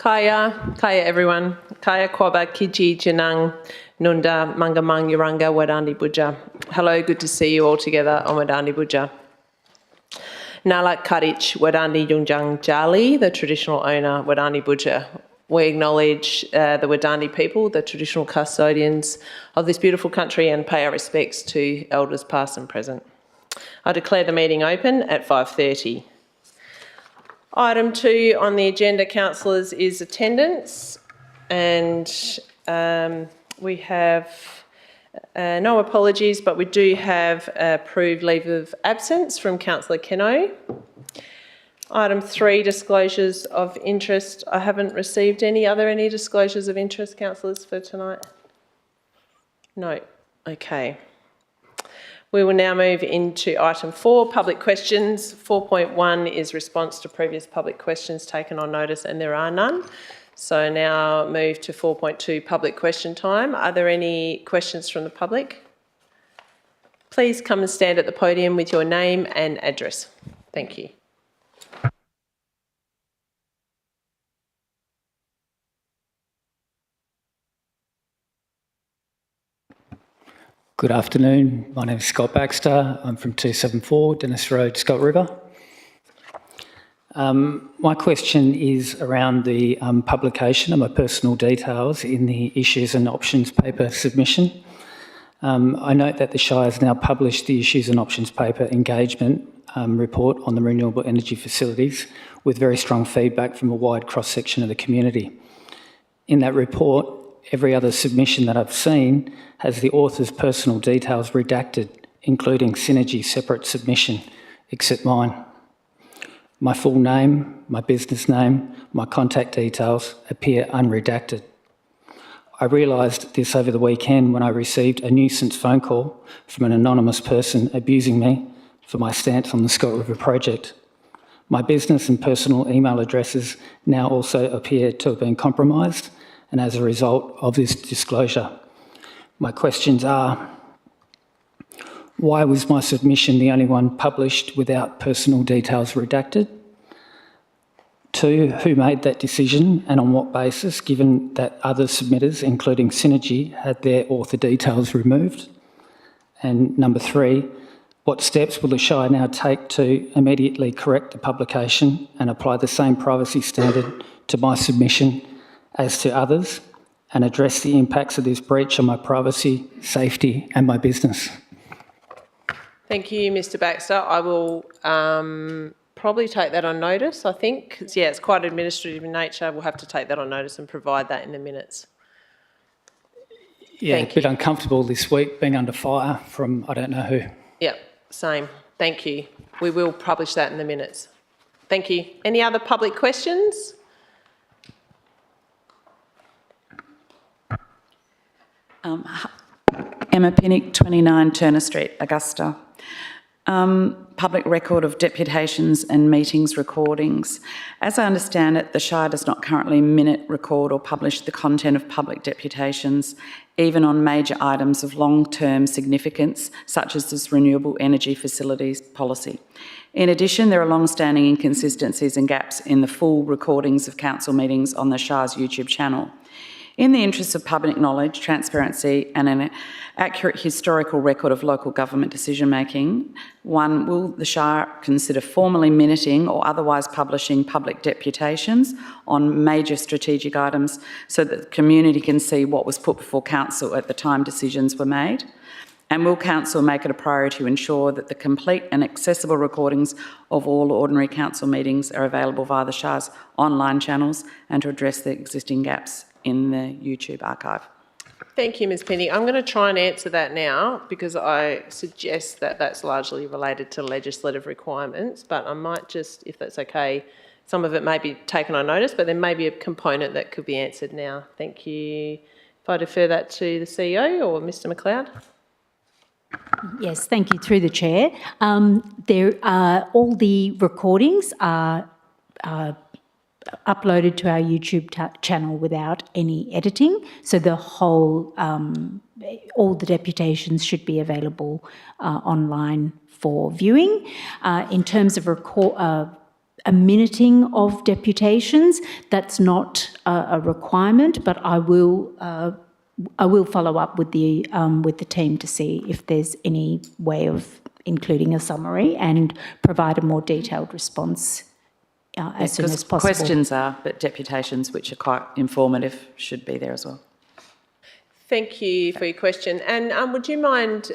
Kaya everyone. Kaya Kwaba Kiji Janang Nunda Mangamang Yuranga Wadandi Buja. Hello, good to see you all together on Wadandi Buja. Nalak Kadich Wadandi Yungjang Jali, the traditional owner Wadandi Buja. We acknowledge the Wadandi people, the traditional custodians of this beautiful country, and pay our respects to elders past and present. I declare the meeting open at 5:30. Item 2 on the agenda, councillors, is attendance, and we have no apologies, but we do have approved leave of absence from Councillor Keno. Item 3, disclosures of interest. I haven't received any. Are there any disclosures of interest, councillors, for tonight? No. Okay. We will now move into item 4, public questions. 4.1 is response to previous public questions taken on notice, and there are none. So now move to 4.2, public question time. Are there any questions from the public? Please come and stand at the podium with your name and address. Thank you. Good afternoon. My name is Scott Baxter. I'm from 274 Dennis Road, Scott River. My question is around the publication of my personal details in the issues and options paper submission. I note that the Shire has now published the issues and options paper engagement report on the renewable energy facilities with very strong feedback from a wide cross-section of the community. In that report, every other submission that I've seen has the author's personal details redacted, including Synergy separate submission, except mine. My full name, my business name, my contact details appear unredacted. I realised this over the weekend when I received a nuisance phone call from an anonymous person abusing me for my stance on the Scott River project. My business and personal email addresses now also appear to have been compromised, and as a result of this disclosure. My questions are, why was my submission the only one published without personal details redacted? 2, who made that decision and on what basis, given that other submitters, including Synergy, had their author details removed? And number 3, what steps will the Shire now take to immediately correct the publication and apply the same privacy standard to my submission as to others, and address the impacts of this breach on my privacy, safety and my business? Thank you, Mr Baxter. I will probably take that on notice, I think. Yeah, it's quite administrative in nature. We'll have to take that on notice and provide that in the minutes. Yeah, a bit uncomfortable this week being under fire from I don't know who. Yeah, same. Thank you. We will publish that in the minutes. Thank you. Any other public questions? Emma Pinnock, 29 Turner Street, Augusta. Public record of deputations and meetings recordings. As I understand it, the Shire does not currently minute, record or publish the content of public deputations, even on major items of long-term significance, such as this renewable energy facilities policy. In addition, there are long-standing inconsistencies and gaps in the full recordings of council meetings on the Shire's YouTube channel. In the interests of public knowledge, transparency and an accurate historical record of local government decision-making, 1, will the Shire consider formally minuting or otherwise publishing public deputations on major strategic items so that the community can see what was put before council at the time decisions were made? And will council make it a priority to ensure that the complete and accessible recordings of all ordinary council meetings are available via the Shire's online channels and to address the existing gaps in the YouTube archive? Thank you, Ms Penny. I'm going to try and answer that now because I suggest that that's largely related to legislative requirements, but I might just, if that's okay, some of it may be taken on notice, but there may be a component that could be answered now. Thank you. If I defer that to the CEO or Mr McLeod. Yes, thank you. Through the chair. All the recordings are uploaded to our YouTube channel without any editing, so the whole, all the deputations should be available online for viewing. In terms of a minuting of deputations. That's not a requirement, but I will follow up with the team to see if there's any way of including a summary and provide a more detailed response as soon as possible. Questions are, but deputations, which are quite informative, should be there as well. Thank you for your question. And would you mind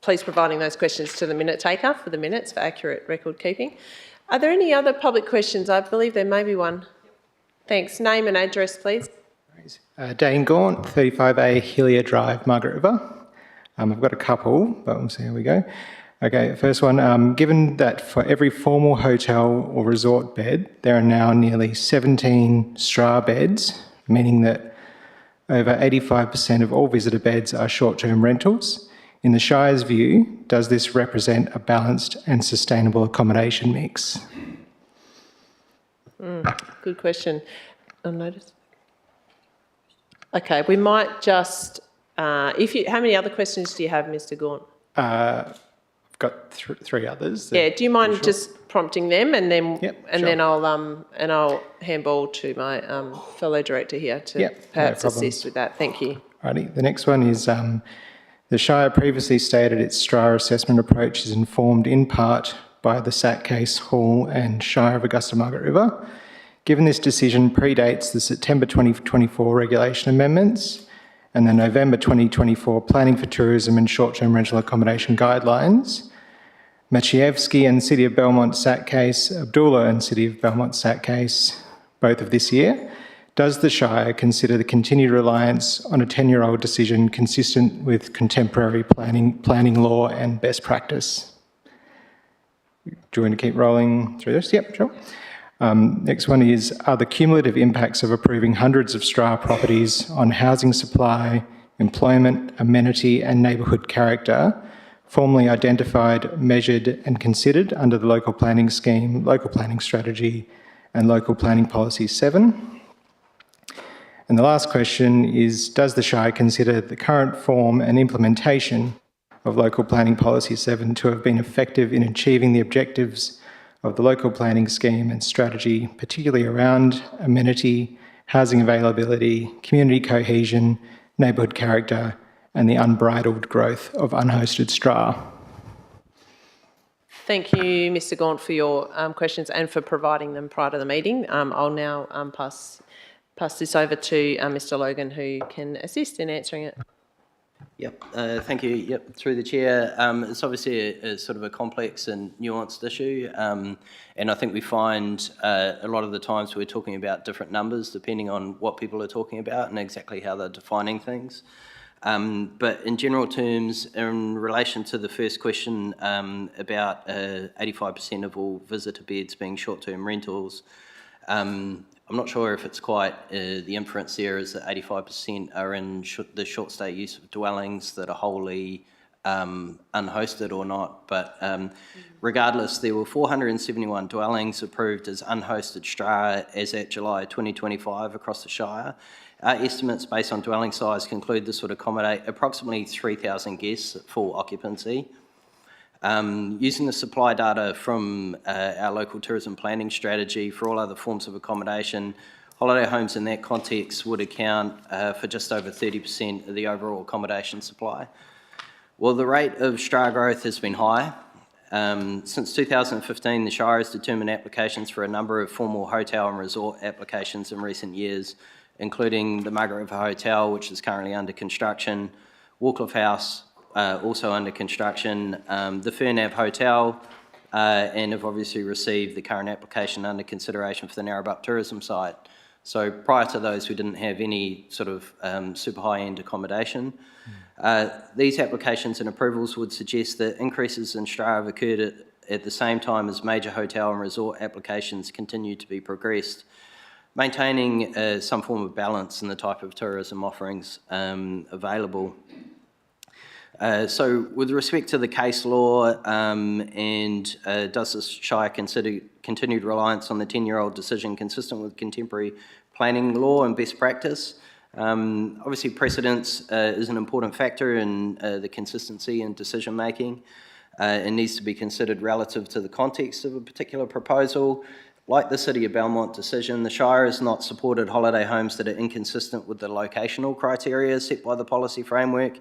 please providing those questions to the minute taker for the minutes for accurate record keeping? Are there any other public questions? I believe there may be one. Thanks. Name and address, please. Dane Gaunt, 35A Hillier Drive, Margaret River. I've got a couple, but we'll see how we go. Okay, first one. Given that for every formal hotel or resort bed, there are now nearly 17 STRA beds, meaning that over 85% of all visitor beds are short-term rentals. In the Shire's view, does this represent a balanced and sustainable accommodation mix? Good question. Unnoticed. Okay, we might just. How many other questions do you have, Mr. Gaunt? I've got three others. Yeah. Do you mind just prompting them, and then then I'll handball to my fellow director here to perhaps assist with that. Thank you. Righty. The next one is. The Shire previously stated its STRA assessment approach is informed in part by the SAT case Hall and Shire of Augusta Margaret River. Given this decision predates the September 2024 regulation amendments and the November 2024 Planning for Tourism and Short-Term Rental Accommodation Guidelines, Maciejewski and City of Belmont SAT case, Abdullah and City of Belmont SAT case, both of this year, does the Shire consider the continued reliance on a 10-year-old decision consistent with contemporary planning law and best practice? Do you want to keep rolling through this? Yep, sure. Next one is, are the cumulative impacts of approving hundreds of STRA properties on housing supply, employment, amenity and neighbourhood character formally identified, measured and considered under the Local Planning Scheme, Local Planning Strategy and Local Planning Policy 7? And the last question is, does the Shire consider the current form and implementation of Local Planning Policy 7 to have been effective in achieving the objectives of the Local Planning Scheme and Strategy, particularly around amenity, housing availability, community cohesion, neighbourhood character, and the unbridled growth of unhosted STRA? Thank you, Mr. Gaunt, for your questions and for providing them prior to the meeting. I'll now pass this over to Mr. Logan, who can assist in answering it. Yep, thank you. Yep, through the chair. It's obviously a sort of a complex and nuanced issue, and I think we find a lot of the times we're talking about different numbers depending on what people are talking about and exactly how they're defining things. But in general terms, in relation to the first question about 85% of all visitor beds being short-term rentals, I'm not sure if it's quite the inference there is that 85% are in the short stay use of dwellings that are wholly unhosted or not, but regardless, there were 471 dwellings approved as unhosted STRA as at July 2025 across the Shire. Our estimates based on dwelling size conclude this would accommodate approximately 3,000 guests at full occupancy. Using the supply data from our local tourism planning strategy for all other forms of accommodation, holiday homes in that context would account for just over 30% of the overall accommodation supply. Well, the rate of STRA growth has been high. Since 2015, the Shire has determined applications for a number of formal hotel and resort applications in recent years, including the Margaret River Hotel, which is currently under construction, Warcliffe House, also under construction, the Furnav Hotel, and have obviously received the current application under consideration for the Narrabeen tourism site. So prior to those, we didn't have any sort of super high-end accommodation. These applications and approvals would suggest that increases in STRA have occurred at the same time as major hotel and resort applications continue to be progressed, maintaining some form of balance in the type of tourism offerings available. So with respect to the case law and does the Shire consider continued reliance on the 10-year-old decision consistent with contemporary planning law and best practice? Obviously precedence is an important factor in the consistency in decision making. and needs to be considered relative to the context of a particular proposal. Like the City of Belmont decision, the Shire has not supported holiday homes that are inconsistent with the locational criteria set by the policy framework.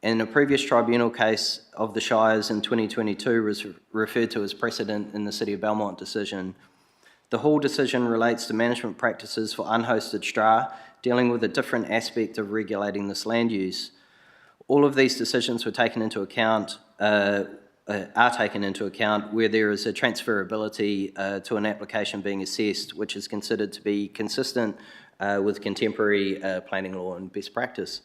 And a previous tribunal case of the Shires in 2022 was referred to as precedent in the City of Belmont decision. The Hall decision relates to management practices for unhosted STRA, dealing with a different aspect of regulating this land use. All of these decisions were taken into account, are taken into account where there is a transferability to an application being assessed, which is considered to be consistent with contemporary planning law and best practice.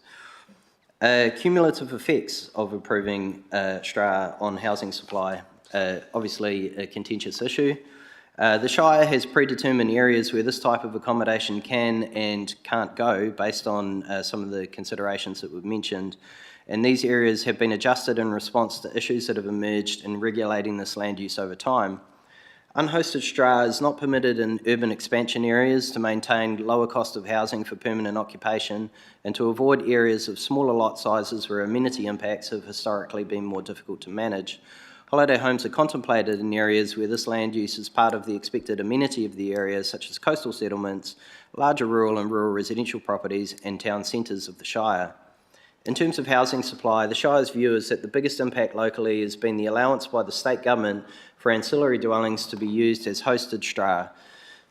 Cumulative effects of approving STRA on housing supply, obviously a contentious issue. The Shire has predetermined areas where this type of accommodation can and can't go based on some of the considerations that we've mentioned. And these areas have been adjusted in response to issues that have emerged in regulating this land use over time. Unhosted STRA is not permitted in urban expansion areas to maintain lower cost of housing for permanent occupation and to avoid areas of smaller lot sizes where amenity impacts have historically been more difficult to manage. Holiday homes are contemplated in areas where this land use is part of the expected amenity of the area, such as coastal settlements, larger rural and rural residential properties, and town centres of the Shire. In terms of housing supply, the Shire's view is that the biggest impact locally has been the allowance by the state government for ancillary dwellings to be used as hosted STRA.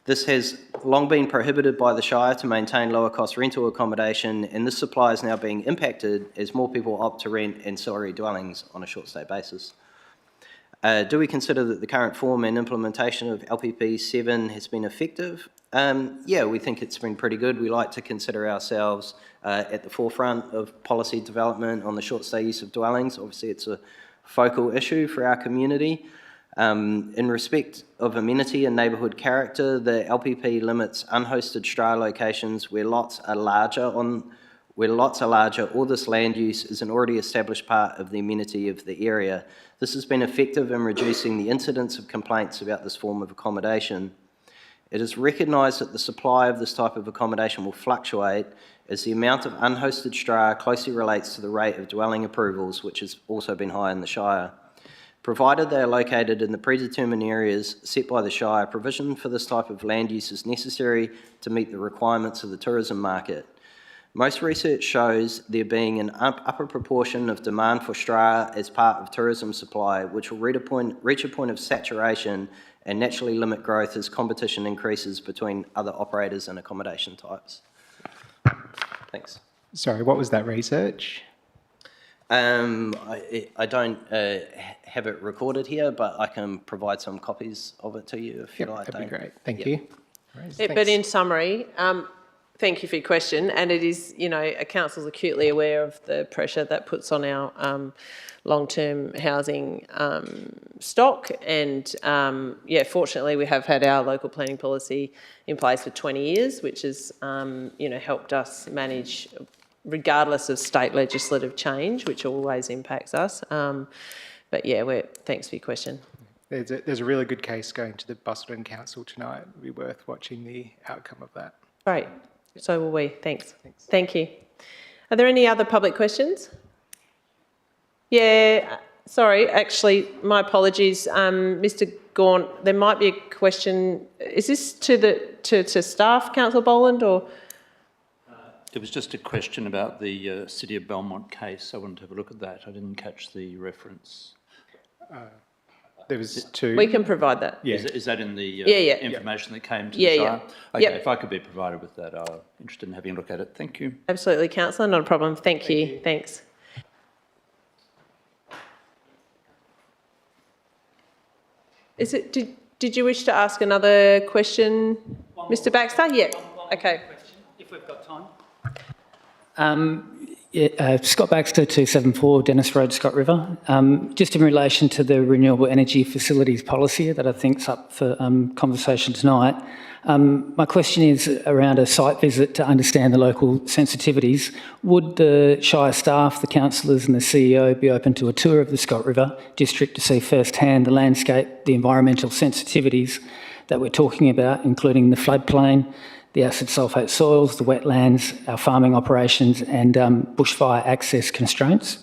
This has long been prohibited by the Shire to maintain lower cost rental accommodation, and this supply is now being impacted as more people opt to rent ancillary dwellings on a short stay basis. Do we consider that the current form and implementation of LPP 7 has been effective? Yeah, we think it's been pretty good. We like to consider ourselves at the forefront of policy development on the short stay use of dwellings. Obviously, it's a focal issue for our community. In respect of amenity and neighbourhood character, the LPP limits unhosted STRA locations where lots are larger or this land use is an already established part of the amenity of the area. This has been effective in reducing the incidence of complaints about this form of accommodation. It is recognised that the supply of this type of accommodation will fluctuate as the amount of unhosted STRA closely relates to the rate of dwelling approvals, which has also been high in the Shire. Provided they are located in the predetermined areas set by the Shire, provision for this type of land use is necessary to meet the requirements of the tourism market. Most research shows there being an upper proportion of demand for STRA as part of tourism supply, which will reach a point of saturation and naturally limit growth as competition increases between other operators and accommodation types. Thanks. Sorry, what was that research? I don't have it recorded here, but I can provide some copies of it to you if you like. That'd be great. Thank you. Yeah, but in summary, thank you for your question. And it is, council's acutely aware of the pressure that puts on our long-term housing stock. And fortunately, we have had our local planning policy in place for 20 years, which has, helped us manage regardless of state legislative change, which always impacts us. But yeah, thanks for your question. There's a really good case going to the Busselton Council tonight. It'll be worth watching the outcome of that. Great. So will we. Thanks. Thank you. Are there any other public questions? Yeah, sorry, actually, my apologies. Mr. Gaunt, there might be a question. Is this to staff, Councillor Boland, or...? It was just a question about the City of Belmont case. I wanted to have a look at that. I didn't catch the reference. There was two. We can provide that. Yeah. Is that in the information that came to the Shire? Yeah. Okay, if I could be provided with that, I'm interested in having a look at it. Thank you. Absolutely, Councillor, not a problem. Thank you. Thanks. Did you wish to ask another question, Mr. Baxter? Yeah. Okay. If we've got time. Scott Baxter, 274 Dennis Road, Scott River. Just in relation to the renewable energy facilities policy that I think's up for conversation tonight, my question is around a site visit to understand the local sensitivities. Would the Shire staff, the councillors and the CEO be open to a tour of the Scott River district to see firsthand the landscape, the environmental sensitivities that we're talking about, including the floodplain, the acid sulphate soils, the wetlands, our farming operations and bushfire access constraints?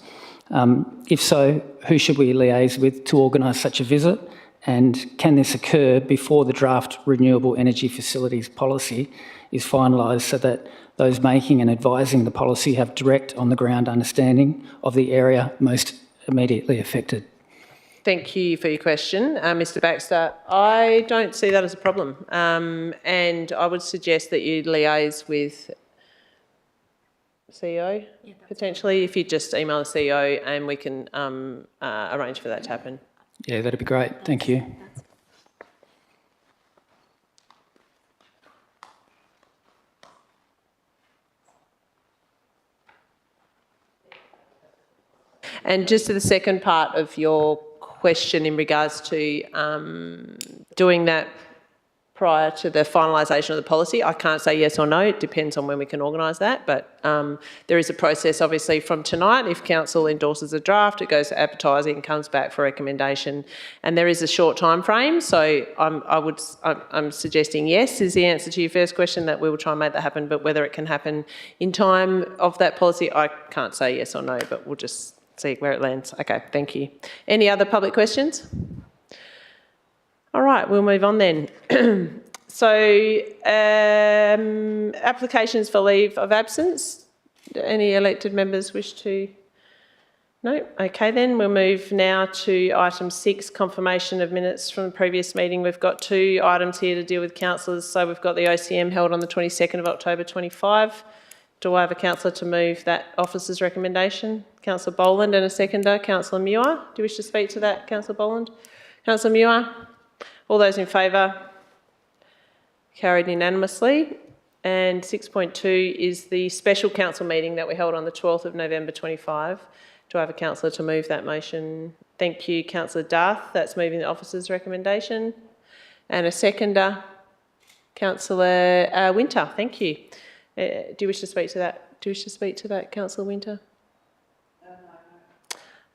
If so, who should we liaise with to organise such a visit? And can this occur before the draft renewable energy facilities policy is finalised so that those making and advising the policy have direct on-the-ground understanding of the area most immediately affected? Thank you for your question, Mr Baxter. I don't see that as a problem, and I would suggest that you liaise with CEO, potentially, if you just email the CEO and we can arrange for that to happen. Yeah, that'd be great. Thank you. And just to the second part of your question in regards to doing that prior to the finalisation of the policy, I can't say yes or no. It depends on when we can organise that. But there is a process, obviously, from tonight. If council endorses a draft, it goes to advertising, comes back for recommendation, and there is a short time frame. So I'm suggesting yes is the answer to your first question, that we will try and make that happen. But whether it can happen in time of that policy, I can't say yes or no. But we'll just see where it lands. Okay, thank you. Any other public questions? All right, we'll move on then. So, applications for leave of absence. Do any elected members wish to? No? Okay then, we'll move now to item 6, confirmation of minutes from the previous meeting. We've got 2 items here to deal with councillors. So we've got the OCM held on the 22nd of October 25. Do I have a councillor to move that officer's recommendation? Councillor Boland, and a seconder, Councillor Muir. Do you wish to speak to that, Councillor Boland? Councillor Muir? All those in favour? Carried unanimously. And 6.2 is the special council meeting that we held on the 12th of November 25. Do I have a councillor to move that motion? Thank you, Councillor Darth. That's moving the officer's recommendation. And a seconder, Councillor Winter. Thank you. Do you wish to speak to that? Do you wish to speak to that, Councillor Winter? No.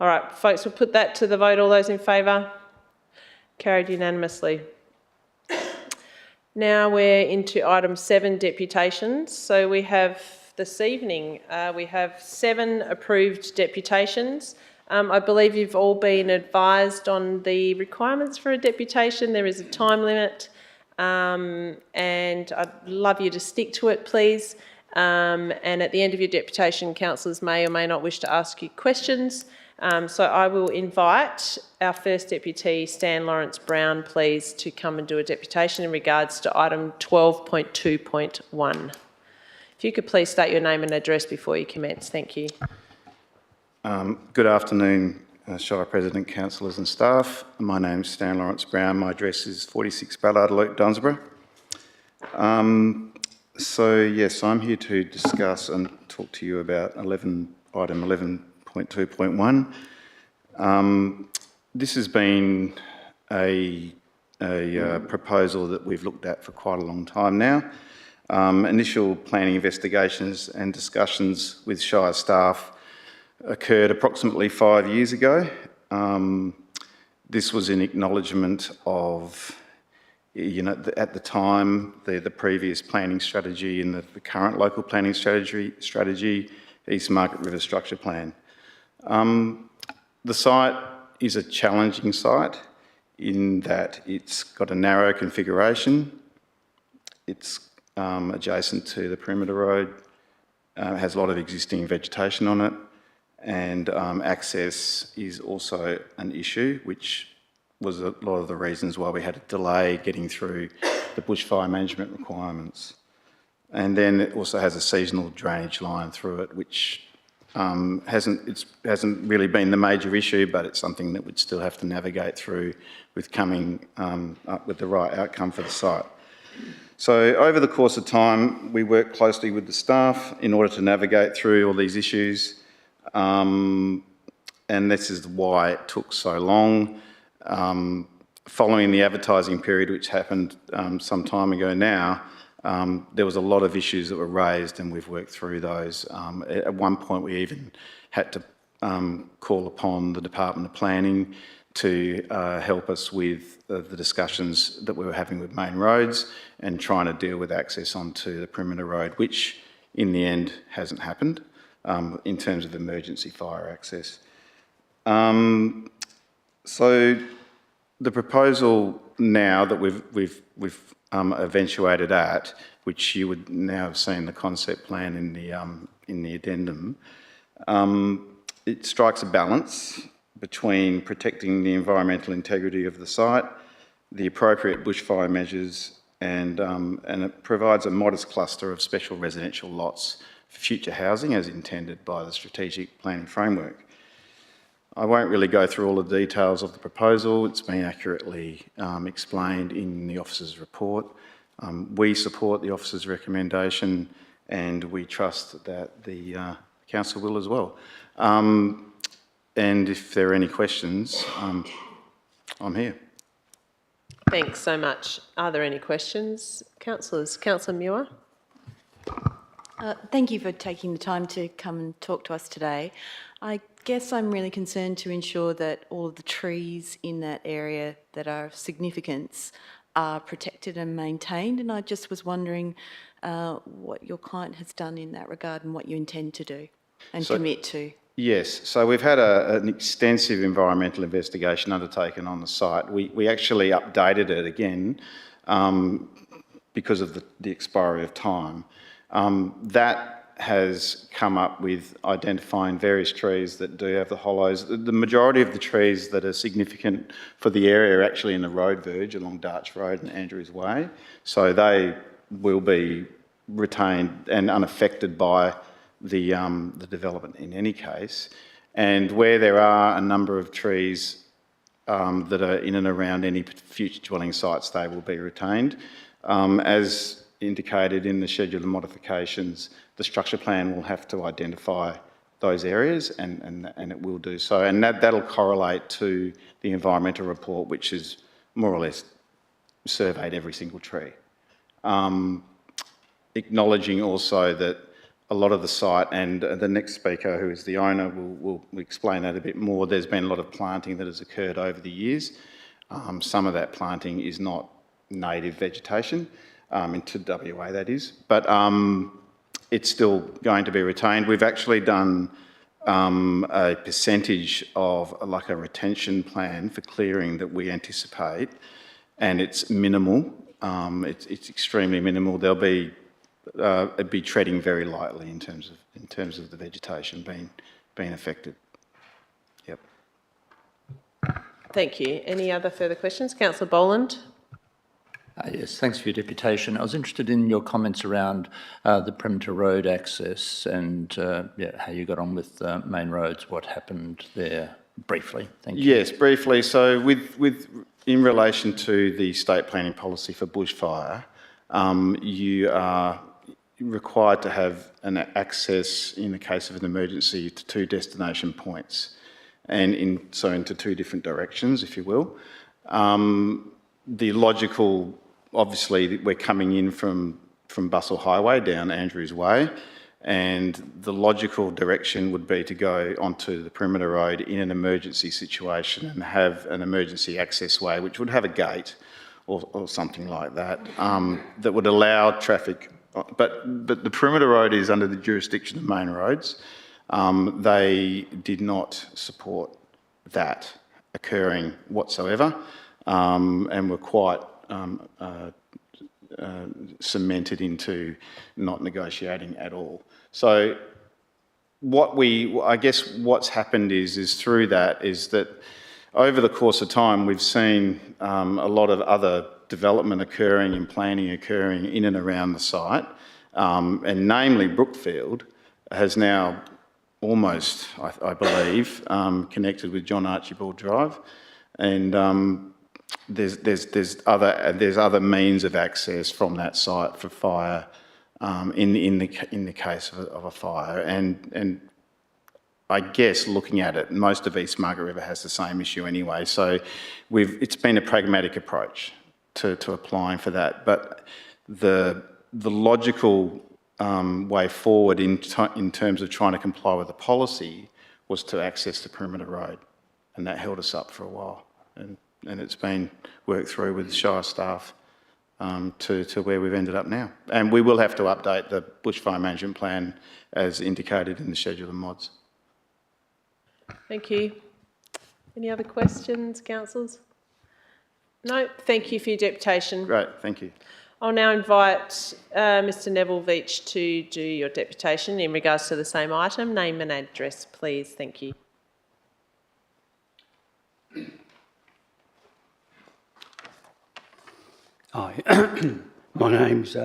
All right, folks, we'll put that to the vote. All those in favour? Carried unanimously. Now we're into item 7, deputations. So we have this evening, we have 7 approved deputations. I believe you've all been advised on the requirements for a deputation. There is a time limit. And I'd love you to stick to it, please. And at the end of your deputation, councillors may or may not wish to ask you questions. So I will invite our first deputy, Stan Lawrence Brown, please, to come and do a deputation in regards to item 12.2.1. If you could please state your name and address before you commence. Thank you. Good afternoon, Shire President, councillors and staff. My name's Stan Lawrence Brown. My address is 46 Ballard Loop, Dunsborough. So yes, I'm here to discuss and talk to you about item 11.2.1. This has been a proposal that we've looked at for quite a long time now. Initial planning investigations and discussions with Shire staff occurred approximately 5 years ago. This was in acknowledgement of, at the time, the previous planning strategy and the current local planning strategy, East Margaret River Structure Plan. The site is a challenging site in that it's got a narrow configuration. It's adjacent to the perimeter road, has a lot of existing vegetation on it, and access is also an issue, which was a lot of the reasons why we had a delay getting through the bushfire management requirements. And then it also has a seasonal drainage line through it, which hasn't really been the major issue, but it's something that we'd still have to navigate through with coming up with the right outcome for the site. So over the course of time, we worked closely with the staff in order to navigate through all these issues. And this is why it took so long. Following the advertising period, which happened some time ago now, there was a lot of issues that were raised, and we've worked through those. At one point, we even had to call upon the Department of Planning to help us with the discussions that we were having with Main Roads and trying to deal with access onto the perimeter road, which in the end hasn't happened in terms of emergency fire access. So the proposal now that we've eventuated at, which you would now have seen the concept plan in the addendum, it strikes a balance between protecting the environmental integrity of the site, the appropriate bushfire measures, and it provides a modest cluster of special residential lots for future housing as intended by the strategic planning framework. I won't really go through all the details of the proposal. It's been accurately explained in the officer's report. We support the officer's recommendation and we trust that the council will as well. And if there are any questions, I'm here. Thanks so much. Are there any questions? Councillors. Councillor Muir. Thank you for taking the time to come and talk to us today. I guess I'm really concerned to ensure that all of the trees in that area that are of significance are protected and maintained, and I just was wondering what your client has done in that regard and what you intend to do and commit to. Yes, so we've had an extensive environmental investigation undertaken on the site. We actually updated it again because of the expiry of time. That has come up with identifying various trees that do have the hollows. The majority of the trees that are significant for the area are actually in the road verge along Darch Road and Andrews Way. So they will be retained and unaffected by the development in any case. And where there are a number of trees that are in and around any future dwelling sites, they will be retained. As indicated in the schedule of modifications, the structure plan will have to identify those areas and it will do so. And that'll correlate to the environmental report, which is more or less surveyed every single tree. Acknowledging also that a lot of the site, and the next speaker, who is the owner, will explain that a bit more. There's been a lot of planting that has occurred over the years. Some of that planting is not native vegetation, into WA that is, but it's still going to be retained. We've actually done a percentage of like a retention plan for clearing that we anticipate, and it's minimal. It's extremely minimal. There'll be it'd be treading very lightly in terms of the vegetation being affected. Yep. Thank you. Any other further questions? Councillor Boland. Yes, thanks for your deputation. I was interested in your comments around the perimeter road access and how you got on with main roads. What happened there briefly? Thank you. Yes, briefly. So in relation to the state planning policy for bushfire, you are required to have an access in the case of an emergency to 2 destination points, and into 2 different directions, if you will. The logical, obviously, we're coming in from Bustle Highway down Andrews Way, and the logical direction would be to go onto the perimeter road in an emergency situation and have an emergency access way, which would have a gate or something like that, that would allow traffic. But the perimeter road is under the jurisdiction of main roads. They did not support that occurring whatsoever, and were quite cemented into not negotiating at all. So I guess what's happened is through that is that over the course of time, we've seen a lot of other development occurring and planning occurring in and around the site, and namely Brookfield has now almost, I believe, connected with John Archibald Drive, and there's other means of access from that site for fire in the case of a fire, and I guess looking at it, most of East Margaret River has the same issue anyway. So it's been a pragmatic approach to applying for that, but the logical way forward in terms of trying to comply with the policy was to access the perimeter road, and that held us up for a while, and it's been worked through with Shire staff to where we've ended up now. And we will have to update the bushfire management plan as indicated in the schedule of mods. Thank you. Any other questions, councillors? No, thank you for your deputation. Great, thank you. I'll now invite Mr Neville Veach to do your deputation in regards to the same item. Name and address, please. Thank you. Hi, my name's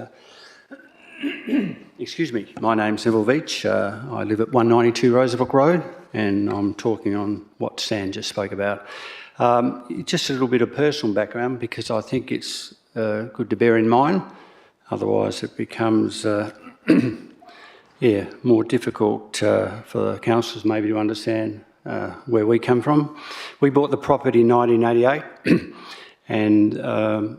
my name's Neville Veach. I live at 192 Roosevelt Road, and I'm talking on what Stan just spoke about. Just a little bit of personal background, because I think it's good to bear in mind. Otherwise, it becomes more difficult for the councillors maybe to understand where we come from. We bought the property in 1988. And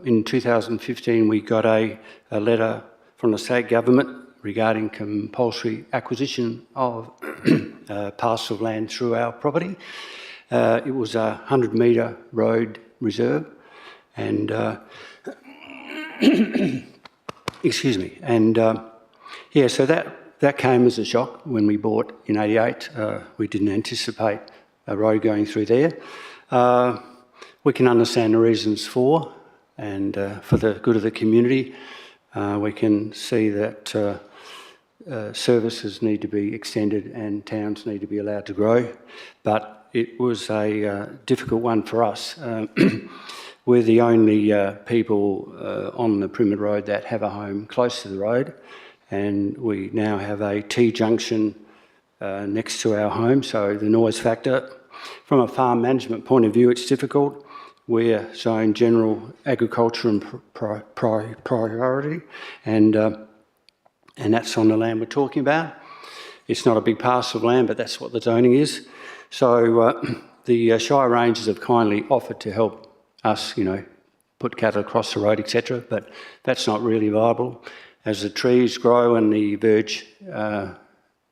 in 2015, we got a letter from the state government regarding compulsory acquisition of a parcel of land through our property. It was a 100-metre road reserve, and so that came as a shock when we bought in '88. We didn't anticipate a road going through there. We can understand the reasons for, and for the good of the community. We can see that services need to be extended and towns need to be allowed to grow, but it was a difficult one for us. We're the only people on the Perimeter Road that have a home close to the road, and we now have a T-junction next to our home, so the noise factor. From a farm management point of view, it's difficult. We're zone general agriculture and priority, and that's on the land we're talking about. It's not a big parcel of land, but that's what the zoning is. So the Shire Rangers have kindly offered to help us, put cattle across the road, etc. But that's not really viable. As the trees grow and the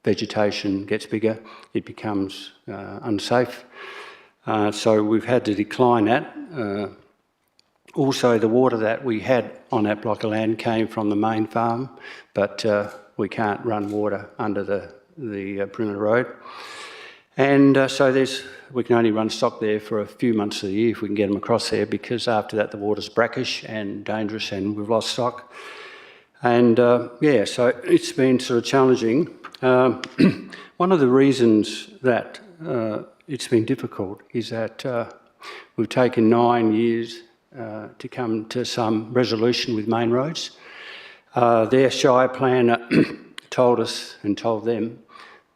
vegetation gets bigger, it becomes unsafe. So we've had to decline that. Also, the water that we had on that block of land came from the main farm, but we can't run water under the Perimeter Road. And so we can only run stock there for a few months of the year if we can get them across there, because after that the water's brackish and dangerous and we've lost stock. And so it's been sort of challenging. One of the reasons that it's been difficult is that we've taken 9 years to come to some resolution with Main Roads. Their Shire planner told us and told them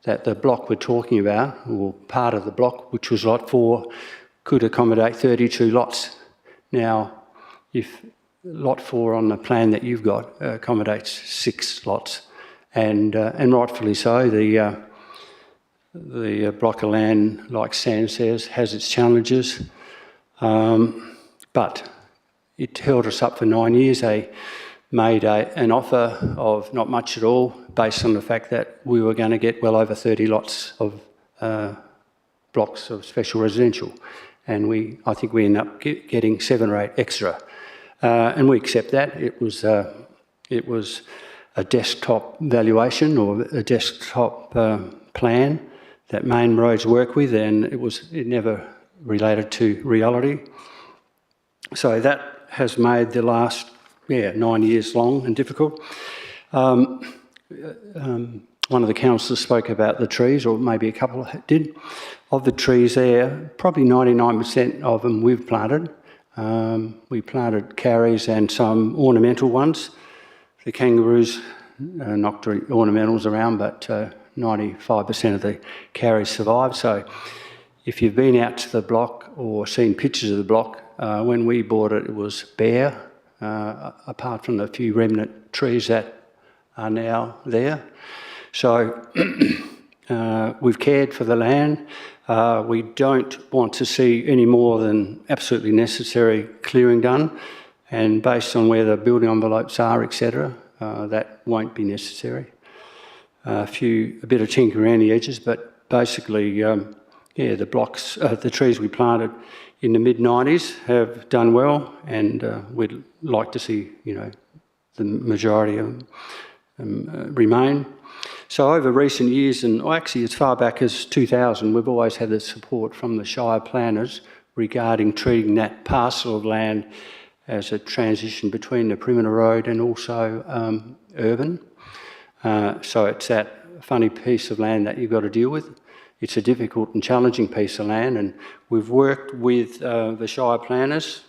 that the block we're talking about, or part of the block, which was Lot 4, could accommodate 32 lots. Now, if Lot 4 on the plan that you've got accommodates 6 lots, and rightfully so, the block of land, like Stan says, has its challenges, but it held us up for 9 years. They made an offer of not much at all, based on the fact that we were going to get well over 30 lots of blocks of special residential, and I think we ended up getting 7 or 8 extra, and we accept that. It was a desktop valuation, or a desktop plan that Main Roads work with, and it never related to reality. So that has made the last 9 years long and difficult. One of the councillors spoke about the trees, or maybe a couple did. Of the trees there, probably 99% of them we've planted. We planted carries and some ornamental ones. The kangaroos knocked ornamentals around, but 95% of the carries survived. So if you've been out to the block or seen pictures of the block, when we bought it, it was bare, apart from the few remnant trees that are now there. So we've cared for the land. We don't want to see any more than absolutely necessary clearing done, and based on where the building envelopes are, etc., that won't be necessary. A bit of tinker around the edges, but basically, the trees we planted in the mid-90s have done well, and we'd like to see, the majority of them remain. So over recent years, and actually as far back as 2000, we've always had the support from the Shire planners regarding treating that parcel of land as a transition between the perimeter road and also urban. So it's that funny piece of land that you've got to deal with. It's a difficult and challenging piece of land, and we've worked with the Shire planners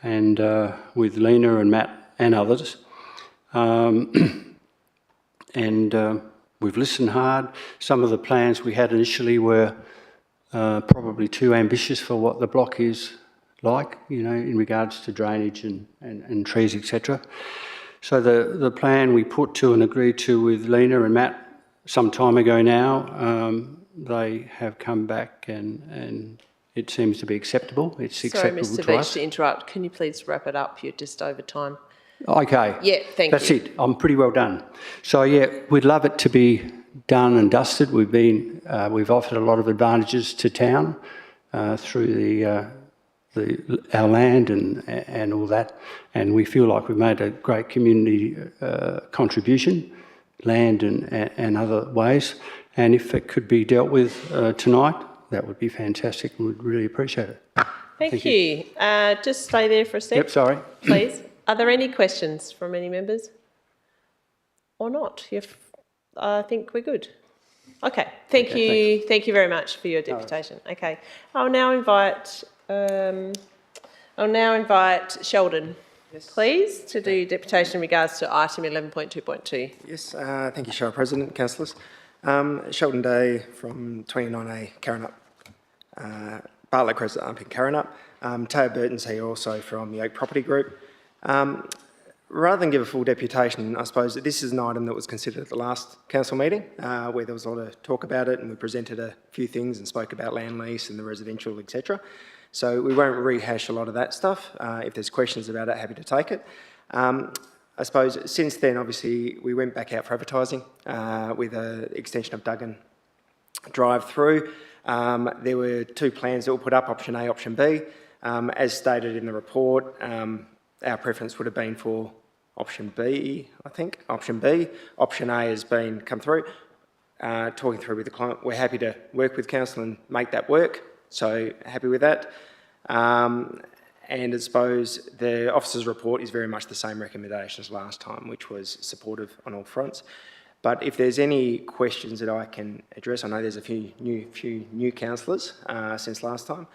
and with Lena and Matt and others. We've listened hard. Some of the plans we had initially were probably too ambitious for what the block is like, you know, in regards to drainage and trees, etc. So the plan we put to and agreed to with Lena and Matt some time ago now, they have come back and it seems to be acceptable. It's acceptable Sorry, Mr. to Veach, us. to interrupt. Can you please wrap it up? You're just over time. Okay. Yeah, thank you. That's it. I'm pretty well done. So yeah, we'd love it to be done and dusted. We've offered a lot of advantages to town through our land and all that, and we feel like we've made a great community contribution, land and other ways. And if it could be dealt with tonight, that would be fantastic. We'd really appreciate it. Thank you. Just stay there for a sec. Yep, sorry. Please. Are there any questions from any members? Or not? I think we're good. Okay. Thank you. Thanks. Thank you very much for your deputation. Okay. I'll now invite Sheldon, please, to do deputation in regards to item 11.2.2. Yes, thank you, Shire President, councillors. Sheldon Day from 29A Carrinup, Bartlett Crescent up in Carrinup. Taya Burton's here also from the Oak Property Group. Rather than give a full deputation, I suppose this is an item that was considered at the last council meeting, where there was a lot of talk about it and we presented a few things and spoke about land lease and the residential, etc. So we won't rehash a lot of that stuff. If there's questions about it, happy to take it. I suppose since then, obviously, we went back out for advertising with an extension of Duggan Drive through. There were two plans that were put up, option A, option B. As stated in the report, our preference would have been for option B, I think, option B. Option A has been come through. Talking through with the client, we're happy to work with council and make that work. So happy with that. And I suppose the officer's report is very much the same recommendation as last time, which was supportive on all fronts. But if there's any questions that I can address, I know there's a few new councillors since last time.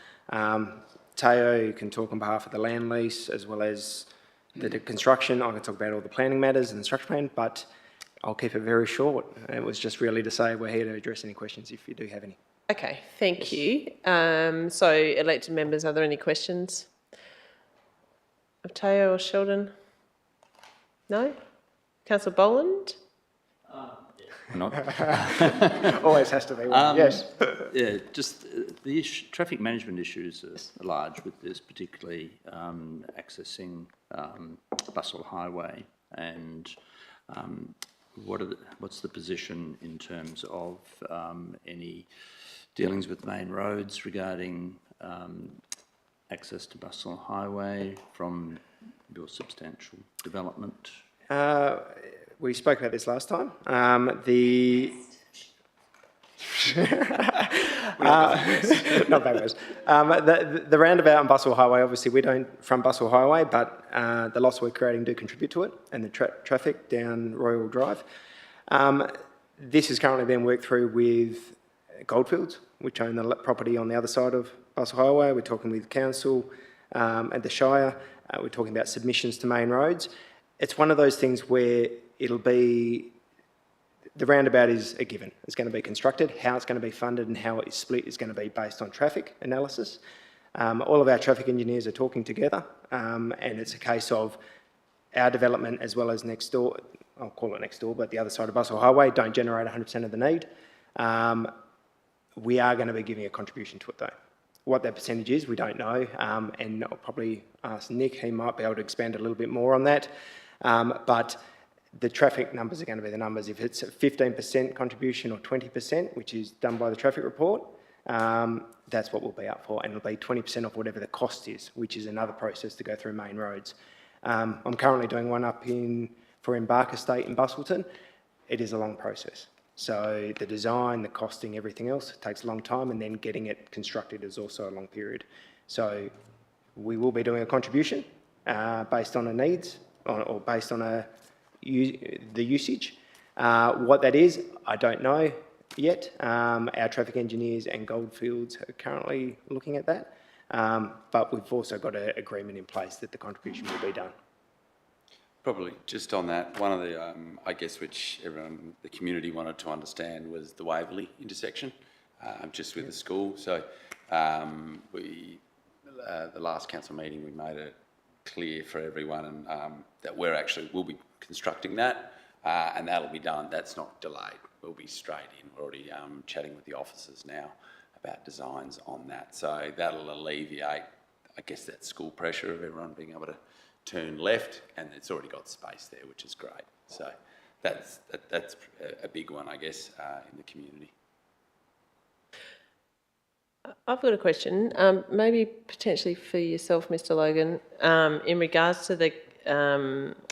Teo can talk on behalf of the land lease as well as the construction. I can talk about all the planning matters and the structure plan, but I'll keep it very short. It was just really to say we're here to address any questions if you do have any. Okay, thank you. So, elected members, are there any questions of Teo or Sheldon? No? Councillor Boland? Not. Always has to be one, yes. Yeah, just the traffic management issues are large with this, particularly accessing Bustle Highway, and what's the position in terms of any dealings with main roads regarding access to Bustle Highway from your substantial development? We spoke about this last time. Not backwards. The roundabout on Bustle Highway, obviously we don't front Bustle Highway, but the loss we're creating do contribute to it and the traffic down Royal Drive. This is currently being worked through with Goldfields, which own the property on the other side of Bustle Highway. We're talking with council and the Shire. We're talking about submissions to main roads. It's one of those things where it'll be, the roundabout is a given. It's going to be constructed. How it's going to be funded and how it's split is going to be based on traffic analysis. All of our traffic engineers are talking together, and it's a case of our development as well as next door, I'll call it next door, but the other side of Bustle Highway don't generate 100% of the need. We are going to be giving a contribution to it though. What that percentage is, we don't know, and I'll probably ask Nick, he might be able to expand a little bit more on that. But the traffic numbers are going to be the numbers. If it's a 15% contribution or 20%, which is done by the traffic report, that's what we'll be up for, and it'll be 20% of whatever the cost is, which is another process to go through main roads. I'm currently doing one up in For Embark Estate in Bustleton, it is a long process. So the design, the costing, everything else takes a long time, and then getting it constructed is also a long period. So we will be doing a contribution based on the needs or based on the usage. What that is, I don't know yet. Our traffic engineers and Goldfields are currently looking at that. But we've also got an agreement in place that the contribution will be done. Probably just on that, one of the, I guess, which everyone, the community wanted to understand was the Waverley intersection, just with the school. So the last council meeting, we made it clear for everyone and, that we'll be constructing that and that'll be done. That's not delayed. We'll be straight in. We're already chatting with the officers now about designs on that. So that'll alleviate, I guess, that school pressure of everyone being able to turn left, and it's already got space there, which is great. So that's a big one, I guess, in the community. I've got a question, maybe potentially for yourself, Mr. Logan, in regards to the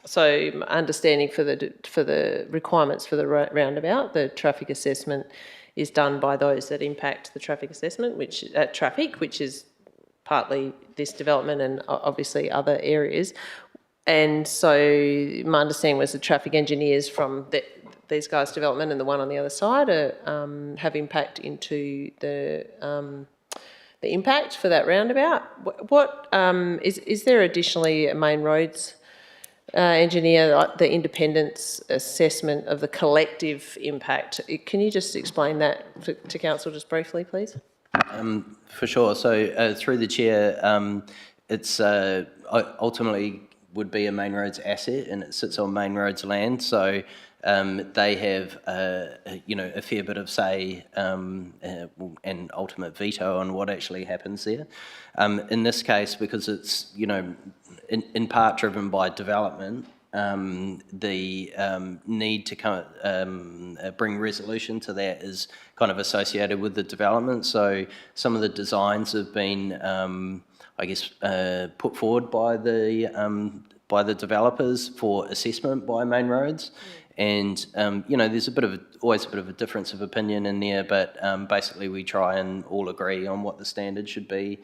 so my understanding for the requirements for the roundabout, the traffic assessment is done by those that impact the traffic assessment, which is partly this development and obviously other areas. And so my understanding was the traffic engineers from these guys' development and the one on the other side have impact into the impact for that roundabout. What is there additionally a main roads engineer, the independence assessment of the collective impact? Can you just explain that to council just briefly, please? For sure. So through the chair, it's ultimately would be a main roads asset, and it sits on main roads land. So they have a fair bit of say and ultimate veto on what actually happens there. In this case, because it's in part driven by development, the need to bring resolution to that is kind of associated with the development. So some of the designs have been, I guess, put forward by the developers for assessment by Main Roads, and there's always a bit of a difference of opinion in there, but basically we try and all agree on what the standard should be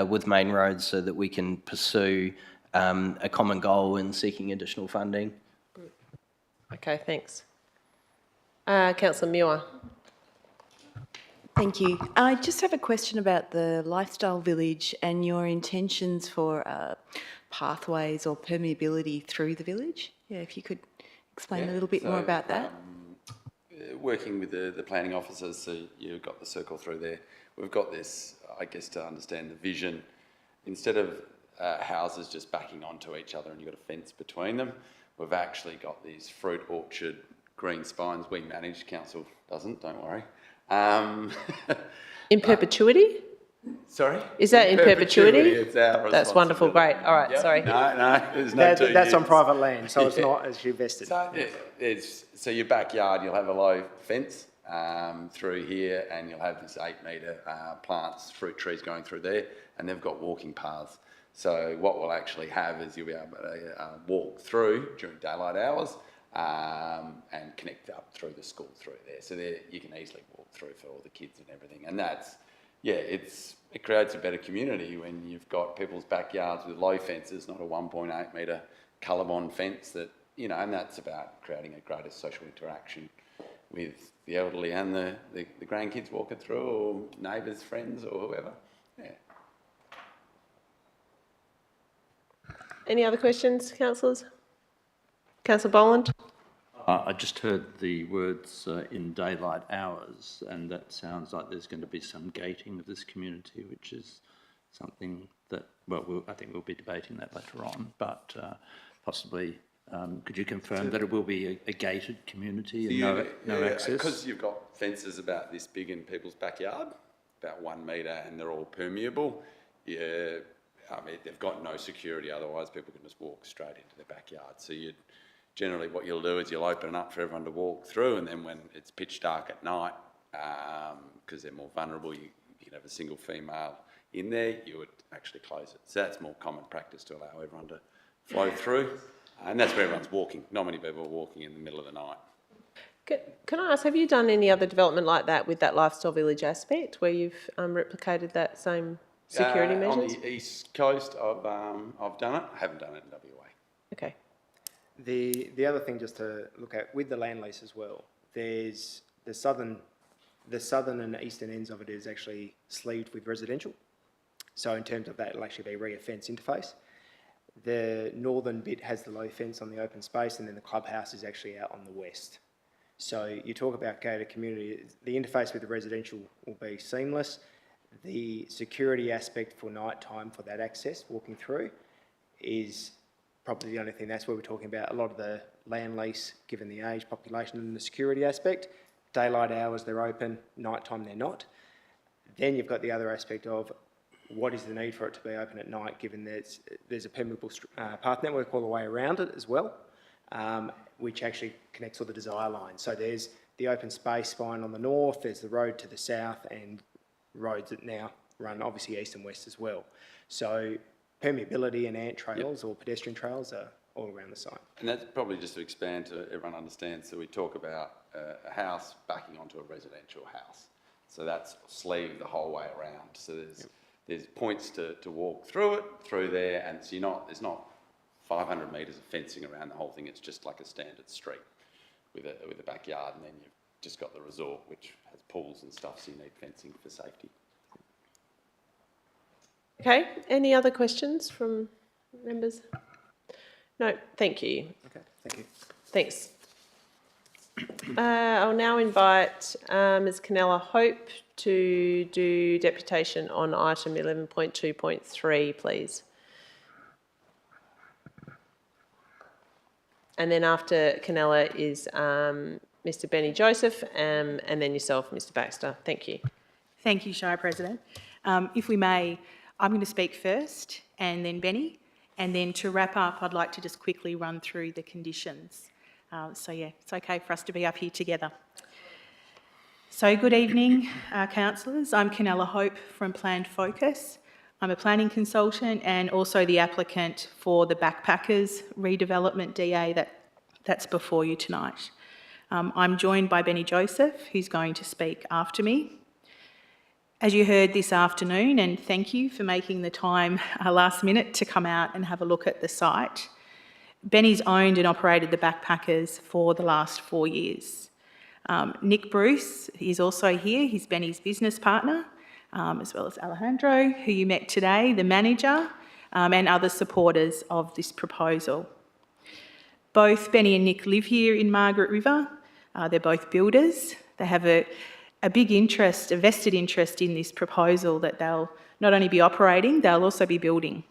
with Main Roads so that we can pursue a common goal in seeking additional funding. Okay, thanks. Councillor Muir. Thank you. I just have a question about the lifestyle village and your intentions for pathways or permeability through the village. Yeah, if you could explain a little bit more about that. Working with the planning officers, so you've got the circle through there. We've got this, I guess, to understand the vision. Instead of houses just backing onto each other and you've got a fence between them, we've actually got these fruit orchard green spines. We manage, council doesn't, don't worry. In perpetuity? Sorry? Is that in perpetuity? It's our That's wonderful, great. All right, Yep. sorry. No, there's no two That's years. on private land, so it's not as you vested. So your backyard, you'll have a low fence through here, and you'll have this 8 metre plants, fruit trees going through there, and they've got walking paths. So what we'll actually have is you'll be able to walk through during daylight hours and connect up through the school through there. So there you can easily walk through for all the kids and everything. And that's, it creates a better community when you've got people's backyards with low fences, not a 1.8 metre colour-bond fence that, and that's about creating a greater social interaction with the elderly and the grandkids walking through, or neighbours, friends, or whoever. Yeah. Any other questions, councillors? Councillor Boland? I just heard the words in daylight hours, and that sounds like there's going to be some gating of this community, which is something that, I think we'll be debating that later on, but possibly could you confirm that it will be a gated community and no access? Because you've got fences about this big in people's backyard, about 1 metre, and they're all permeable. Yeah, I mean, they've got no security, otherwise people can just walk straight into their backyard. So generally what you'll do is you'll open it up for everyone to walk through, and then when it's pitch dark at night, because they're more vulnerable, you can have a single female in there, you would actually close it. So that's more common practice to allow everyone to flow through. And that's where everyone's walking. Not many people are walking in the middle of the night. Can I ask, have you done any other development like that with that lifestyle village aspect, where you've replicated that same security measures? On the east coast, I've done it. I haven't done it in WA. Okay. The other thing just to look at with the land lease as well, there's the southern and eastern ends of it is actually sleeved with residential. So in terms of that, it'll actually be rear fence interface. The northern bit has the low fence on the open space, and then the clubhouse is actually out on the west. So you talk about gated community, the interface with the residential will be seamless. The security aspect for night time for that access walking through is probably the only thing. That's where we're talking about a lot of the land lease, given the age, population and the security aspect. Daylight hours, they're open, nighttime they're not. Then you've got the other aspect of what is the need for it to be open at night, given there's a permeable path network all the way around it as well, which actually connects all the desire lines. So there's the open space spine on the north, there's the road to the south, and roads that now run obviously east and west as well. So permeability and ant trails or pedestrian trails are all around the site. And that's probably just to expand to everyone understands. So we talk about a house backing onto a residential house. So that's sleeved the whole way around. So there's points to walk through there, and so there's not 500 metres of fencing around the whole thing. It's just like a standard street with a backyard, and then you've just got the resort, which has pools and stuff, so you need fencing for safety. Okay, any other questions from members? No, thank you. Okay, thank you. Thanks. I'll now invite Ms Canella Hope to do deputation on item 11.2.3, please. And then after Canella is Mr Benny Joseph and then yourself, Mr Baxter. Thank you. Thank you, Shire President. If we may, I'm going to speak first and then Benny. And then to wrap up, I'd like to just quickly run through the conditions. So yeah, it's okay for us to be up here together. So good evening, councillors. I'm Canella Hope from Planned Focus. I'm a planning consultant and also the applicant for the Backpackers redevelopment DA that's before you tonight. I'm joined by Benny Joseph, who's going to speak after me. As you heard this afternoon, and thank you for making the time last minute to come out and have a look at the site, Benny's owned and operated the Backpackers for the last 4 years. Nick Bruce is also here. He's Benny's business partner, as well as Alejandro, who you met today, the manager, and other supporters of this proposal. Both Benny and Nick live here in Margaret River. They're both builders. They have a big interest, a vested interest in this proposal that they'll not only be operating, they'll also be building.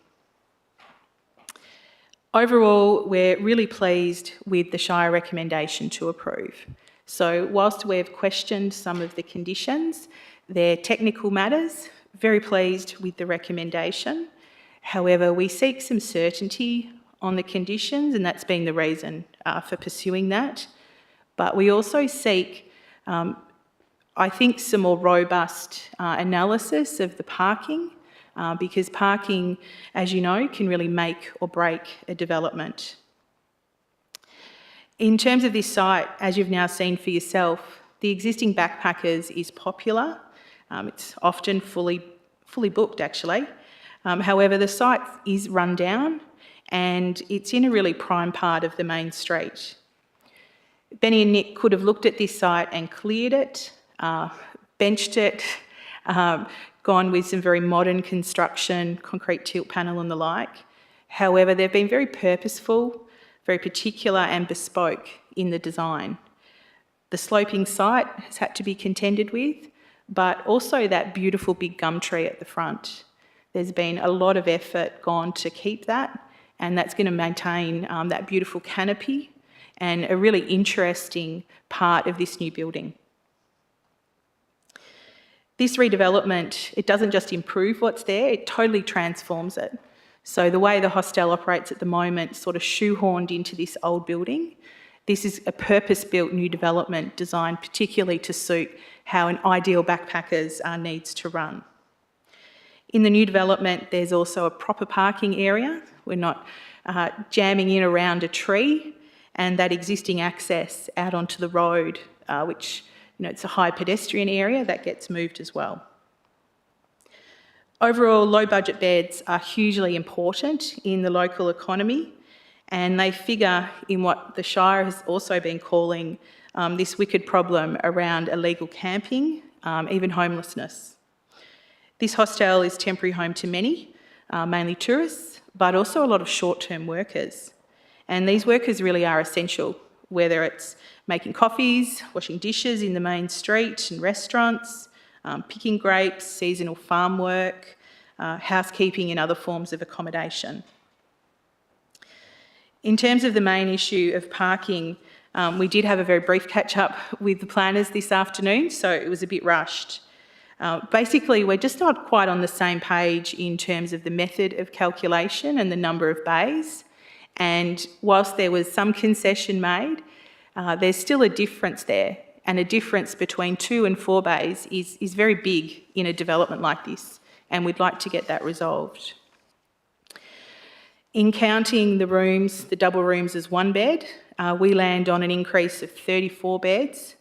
Overall, we're really pleased with the Shire recommendation to approve. So whilst we've questioned some of the conditions, they're technical matters, very pleased with the recommendation. However, we seek some certainty on the conditions, and that's been the reason for pursuing that. But we also seek, I think, some more robust analysis of the parking, because parking, as you know, can really make or break a development. In terms of this site, as you've now seen for yourself, the existing Backpackers is popular. It's often fully booked, actually. However, the site is run down and it's in a really prime part of the main street. Benny and Nick could have looked at this site and cleared it, benched it, gone with some very modern construction, concrete tilt panel and the like. However, they've been very purposeful, very particular and bespoke in the design. The sloping site has had to be contended with, but also that beautiful big gum tree at the front. There's been a lot of effort gone to keep that, and that's going to maintain that beautiful canopy and a really interesting part of this new building. This redevelopment, it doesn't just improve what's there, it totally transforms it. So the way the hostel operates at the moment, sort of shoehorned into this old building. This is a purpose-built new development designed particularly to suit how an ideal Backpackers needs to run. In the new development, there's also a proper parking area. We're not jamming in around a tree, and that existing access out onto the road, which, it's a high pedestrian area, that gets moved as well. Overall, low budget beds are hugely important in the local economy, and they figure in what the Shire has also been calling this wicked problem around illegal camping, even homelessness. This hostel is temporary home to many, mainly tourists, but also a lot of short-term workers. And these workers really are essential, whether it's making coffees, washing dishes in the main street and restaurants, picking grapes, seasonal farm work, housekeeping and other forms of accommodation. In terms of the main issue of parking, we did have a very brief catch-up with the planners this afternoon, so it was a bit rushed. Basically, we're just not quite on the same page in terms of the method of calculation and the number of bays. And whilst there was some concession made, there's still a difference there. And a difference between 2 and 4 bays is very big in a development like this. And we'd like to get that resolved. In counting the rooms, the double rooms as 1 bed, we land on an increase of 34 beds,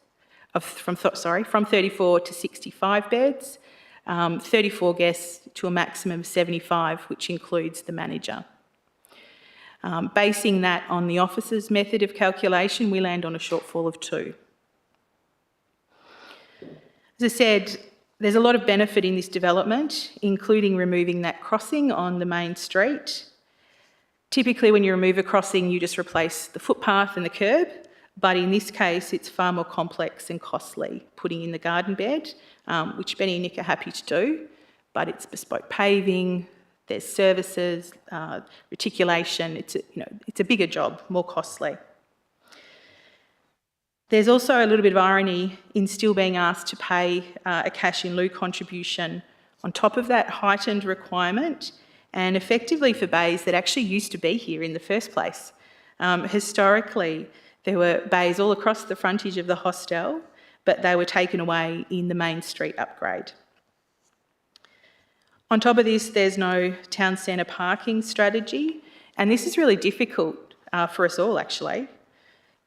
from 34 to 65 beds, 34 guests to a maximum of 75, which includes the manager. Basing that on the officer's method of calculation, we land on a shortfall of 2. As I said, there's a lot of benefit in this development, including removing that crossing on the main street. Typically, when you remove a crossing, you just replace the footpath and the curb, but in this case, it's far more complex and costly, putting in the garden bed, which Benny and Nick are happy to do, but it's bespoke paving, there's services, reticulation. It's a bigger job, more costly. There's also a little bit of irony in still being asked to pay a cash in lieu contribution on top of that heightened requirement, and effectively for bays that actually used to be here in the first place. Historically, there were bays all across the frontage of the hostel, but they were taken away in the main street upgrade. On top of this, there's no town centre parking strategy, and this is really difficult for us all, actually.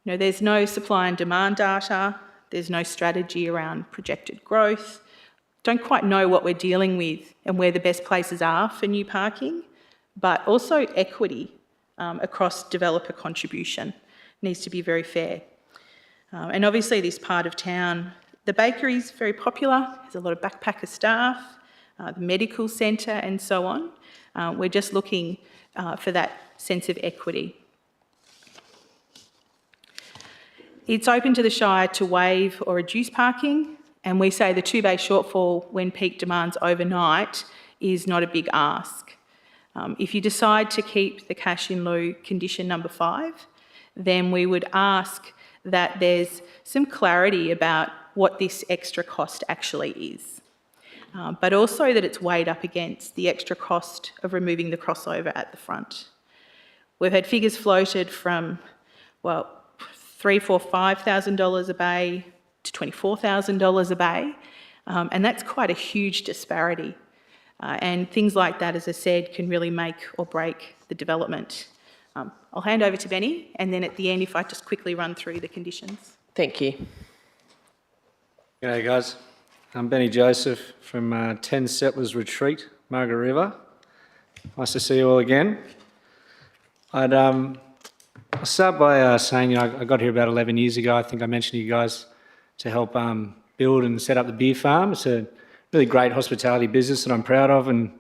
There's no supply and demand data, there's no strategy around projected growth, don't quite know what we're dealing with and where the best places are for new parking, but also equity across developer contribution needs to be very fair. And obviously this part of town, the bakery is very popular, there's a lot of backpacker staff, the medical centre and so on. We're just looking for that sense of equity. It's open to the Shire to waive or reduce parking, and we say the 2-bay shortfall when peak demand's overnight is not a big ask. If you decide to keep the cash in lieu condition number 5, then we would ask that there's some clarity about what this extra cost actually is, but also that it's weighed up against the extra cost of removing the crossover at the front. We've had figures floated from, well, $3,000, $4,000, $5,000 a bay to $24,000 a bay, and that's quite a huge disparity. And things like that, as I said, can really make or break the development. I'll hand over to Benny, and then at the end, if I just quickly run through the conditions. Thank you. G'day guys, I'm Benny Joseph from 10 Settlers Retreat, Margaret River. Nice to see you all again. I'll start by saying I got here about 11 years ago. I think I mentioned to you guys to help build and set up the beer farm. It's a really great hospitality business that I'm proud of, and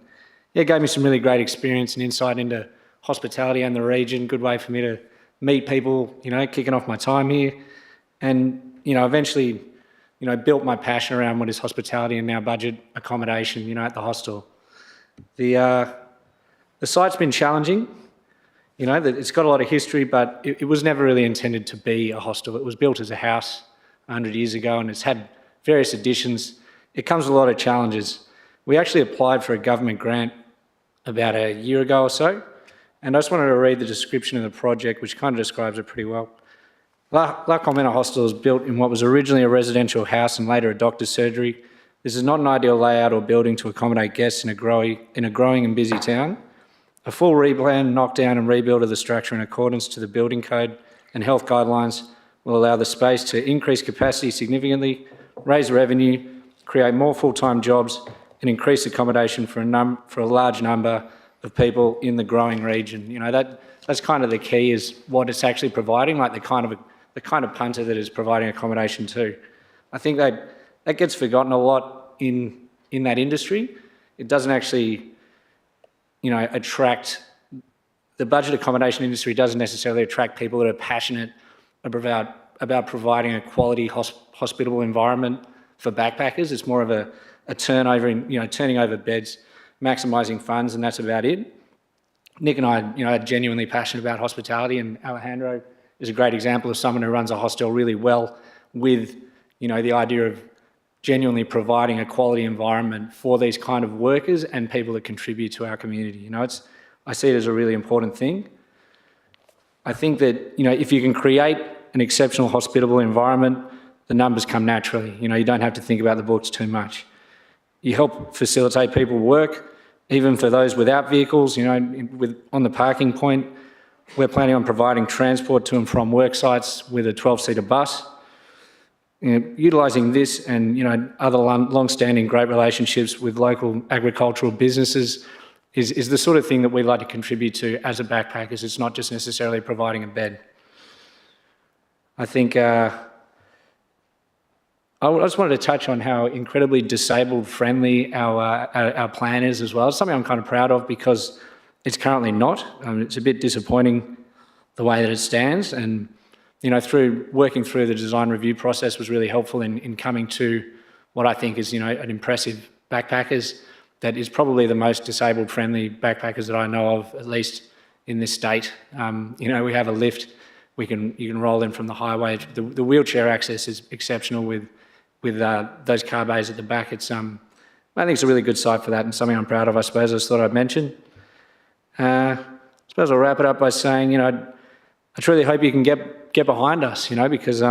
it gave me some really great experience and insight into hospitality and the region. Good way for me to meet people, kicking off my time here, and eventually built my passion around what is hospitality and now budget accommodation, at the hostel. The site's been challenging. It's got a lot of history, but it was never really intended to be a hostel. It was built as a house 100 years ago, and it's had various additions. It comes with a lot of challenges. We actually applied for a government grant about a year ago or so, and I just wanted to read the description of the project, which kind of describes it pretty well. La Colmena Hostel was built in what was originally a residential house and later a doctor's surgery. This is not an ideal layout or building to accommodate guests in a growing and busy town. A full replan, knockdown and rebuild of the structure in accordance to the building code and health guidelines will allow the space to increase capacity significantly, raise revenue, create more full-time jobs and increase accommodation for a large number of people in the growing region. You know, that's kind of the key, is what it's actually providing, like the kind of punter that is providing accommodation to. I think that gets forgotten a lot in that industry. It doesn't actually, you know, attract, the budget accommodation industry doesn't necessarily attract people that are passionate about providing a quality hospitable environment for backpackers. It's more of a turnover in, you know, turning over beds, maximising funds, and that's about it. Nick and I, you know, are genuinely passionate about hospitality, and Alejandro is a great example of someone who runs a hostel really well with, you know, the idea of genuinely providing a quality environment for these kind of workers and people that contribute to our community. You know, I see it as a really important thing. I think that, you know, if you can create an exceptional hospitable environment, the numbers come naturally. You know, you don't have to think about the books too much. You help facilitate people work, even for those without vehicles. You know, on the parking point, we're planning on providing transport to and from work sites with a 12-seater bus. You know, utilising this and, you know, other long-standing great relationships with local agricultural businesses is the sort of thing that we like to contribute to as a backpackers. It's not just necessarily providing a bed. I think I just wanted to touch on how incredibly disabled-friendly our plan is as well. It's something I'm kind of proud of because it's currently not. It's a bit disappointing the way that it stands, and, you know, working through the design review process was really helpful in coming to what I think is, you know, an impressive backpackers that is probably the most disabled-friendly backpackers that I know of, at least in this state. You know, we have a lift. You can roll in from the highway. The wheelchair access is exceptional with those car bays at the back. It's I think it's a really good site for that, and something I'm proud of, I suppose. I just thought I'd mention. I suppose I'll wrap it up by saying, you know, I truly hope you can get behind us, you know, because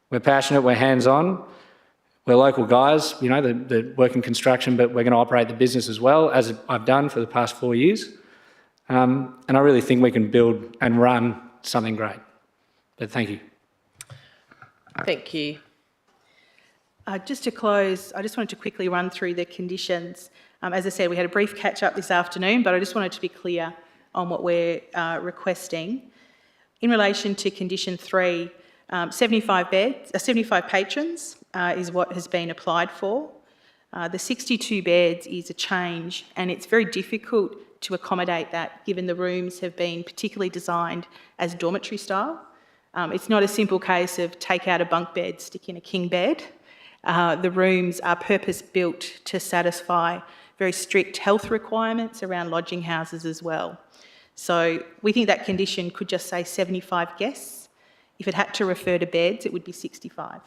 we're passionate, we're hands-on, we're local guys, you know, that work in construction, but we're going to operate the business as well, as I've done for the past 4 years. And I really think we can build and run something great. But thank you. Thank you. Just to close, I just wanted to quickly run through the conditions. As I said, we had a brief catch-up this afternoon, but I just wanted to be clear on what we're requesting. In relation to condition 3, 75 patrons is what has been applied for. The 62 beds is a change, and it's very difficult to accommodate that, given the rooms have been particularly designed as dormitory style. It's not a simple case of take out a bunk bed, stick in a king bed. The rooms are purpose-built to satisfy very strict health requirements around lodging houses as well. So we think that condition could just say 75 guests. If it had to refer to beds, it would be 65.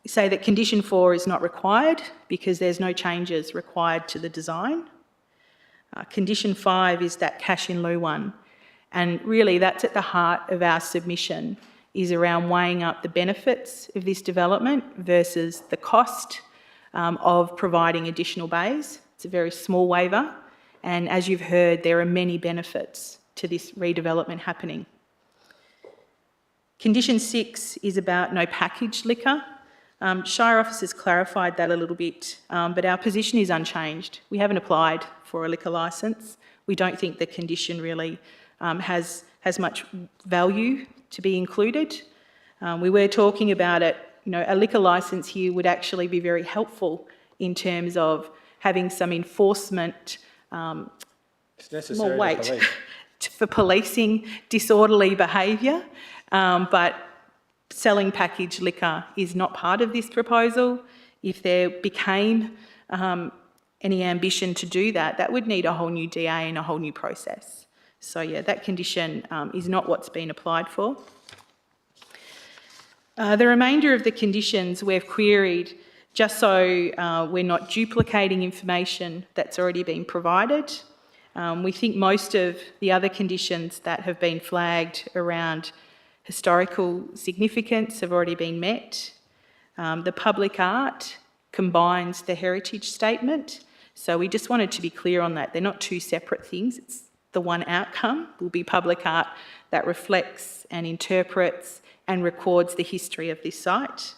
We say that condition 4 is not required because there's no changes required to the design. Condition 5 is that cash in lieu one. And really that's at the heart of our submission, is around weighing up the benefits of this development versus the cost of providing additional bays. It's a very small waiver. And as you've heard, there are many benefits to this redevelopment happening. Condition 6 is about no packaged liquor. Shire officers clarified that a little bit, but our position is unchanged. We haven't applied for a liquor licence. We don't think the condition really has much value to be included. We were talking about it, you know, a liquor licence here would actually be very helpful in terms of having some enforcement, more weight for policing disorderly behaviour, but selling packaged liquor is not part of this proposal. If there became any ambition to do that, that would need a whole new DA and a whole new process. So yeah, that condition is not what's been applied for. The remainder of the conditions we've queried just so we're not duplicating information that's already been provided. We think most of the other conditions that have been flagged around historical significance have already been met. The public art combines the heritage statement So we just wanted to be clear on that. They're not two separate things. It's the one outcome will be public art that reflects and interprets and records the history of this site.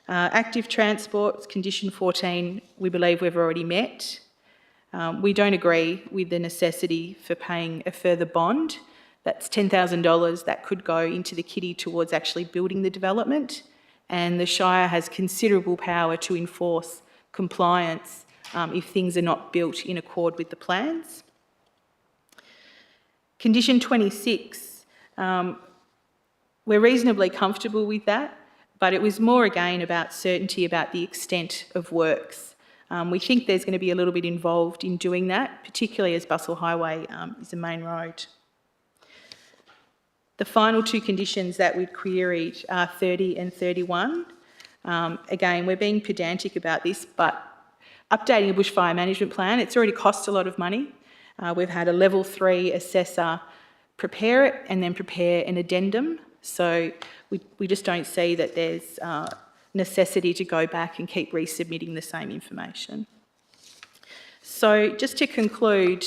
Active transport, condition 14, we believe we've already met. We don't agree with the necessity for paying a further bond. That's $10,000 that could go into the kitty towards actually building the development. And the Shire has considerable power to enforce compliance if things are not built in accord with the plans. Condition 26, we're reasonably comfortable with that, but it was more again about certainty about the extent of works. We think there's going to be a little bit involved in doing that, particularly as Bustle Highway is a main road. The final two conditions that we've queried are 30 and 31. Again, we're being pedantic about this, but updating a bushfire management plan, it's already cost a lot of money. We've had a level 3 assessor prepare it and then prepare an addendum. So we just don't see that there's necessity to go back and keep resubmitting the same information. So just to conclude,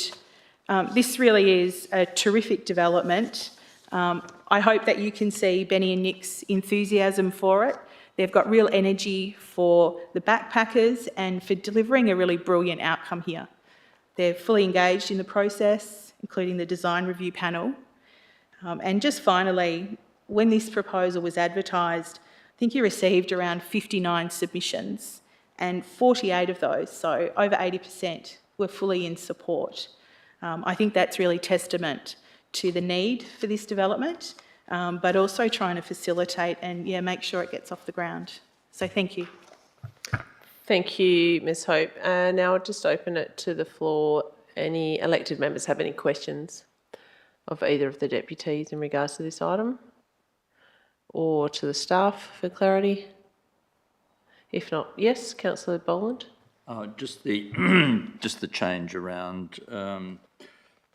this really is a terrific development. I hope that you can see Benny and Nick's enthusiasm for it. They've got real energy for the backpackers and for delivering a really brilliant outcome here. They're fully engaged in the process, including the design review panel. And just finally, when this proposal was advertised, I think you received around 59 submissions, and 48 of those, so over 80%, were fully in support. I think that's really testament to the need for this development, but also trying to facilitate and make sure it gets off the ground. So thank you. Thank you, Ms Hope. Now I'll just open it to the floor. Any elected members have any questions of either of the deputies in regards to this item, or to the staff for clarity? If not, yes, Councillor Boland. Just the change around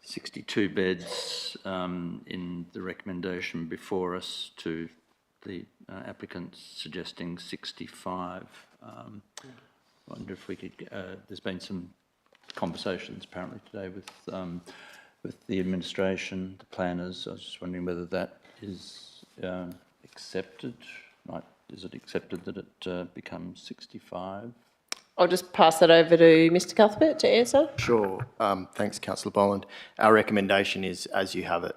62 beds in the recommendation before us to the applicants suggesting 65. I wonder if we could. There's been some conversations apparently today with the administration, the planners. I was just wondering whether that is accepted. Right? Is it accepted that it becomes 65? I'll just pass that over to Mr Cuthbert to answer. Sure. Thanks, Councillor Boland. Our recommendation is as you have it.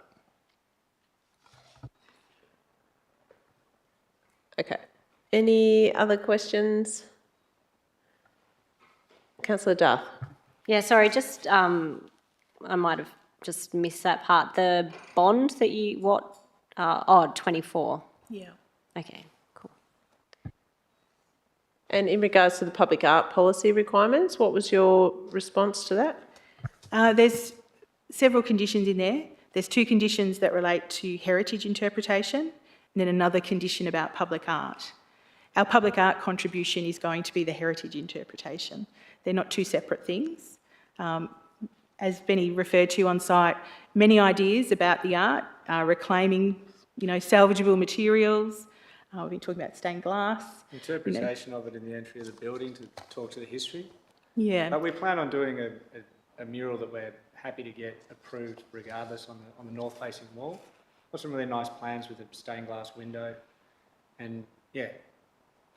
Okay. Any other questions? Councillor Duff. Yeah, sorry, just I might have just missed that part. The bond that you, 24. Yeah. Okay, cool. And in regards to the public art policy requirements, what was your response to that? There's several conditions in there. There's two conditions that relate to heritage interpretation and then another condition about public art. Our public art contribution is going to be the heritage interpretation. They're not two separate things. As Benny referred to on site, many ideas about the art, reclaiming, salvageable materials. We've been talking about stained glass. Interpretation of it in the entry of the building to talk to the history. Yeah. But we plan on doing a mural that we're happy to get approved regardless on the north-facing wall. Got some really nice plans with a stained glass window, and yeah,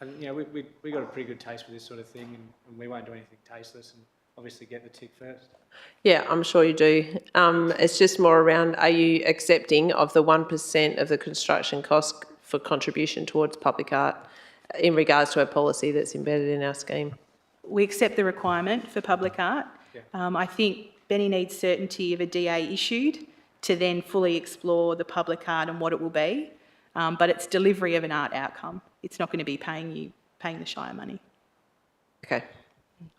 and we got a pretty good taste for this sort of thing, and we won't do anything tasteless, and obviously get the tick first. Yeah, I'm sure you do. It's just more around, are you accepting of the 1% of the construction cost for contribution towards public art in regards to a policy that's embedded in our scheme? We accept the requirement for public art. Yeah. I think Benny needs certainty of a DA issued to then fully explore the public art and what it will be. But it's delivery of an art outcome. It's not going to be paying the Shire money. Okay,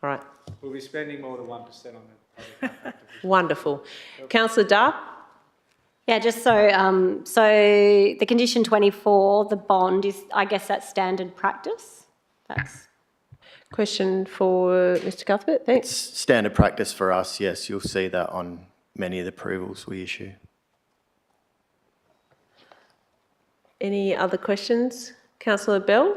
all right. We'll be spending more than 1% on the public art. Wonderful. Councillor Dar? Yeah, just so the condition 24, the bond is, I guess that's standard practice. That's Question for Mr Cuthbert, thanks. It's standard practice for us, yes. You'll see that on many of the approvals we issue. Any other questions? Councillor Bell?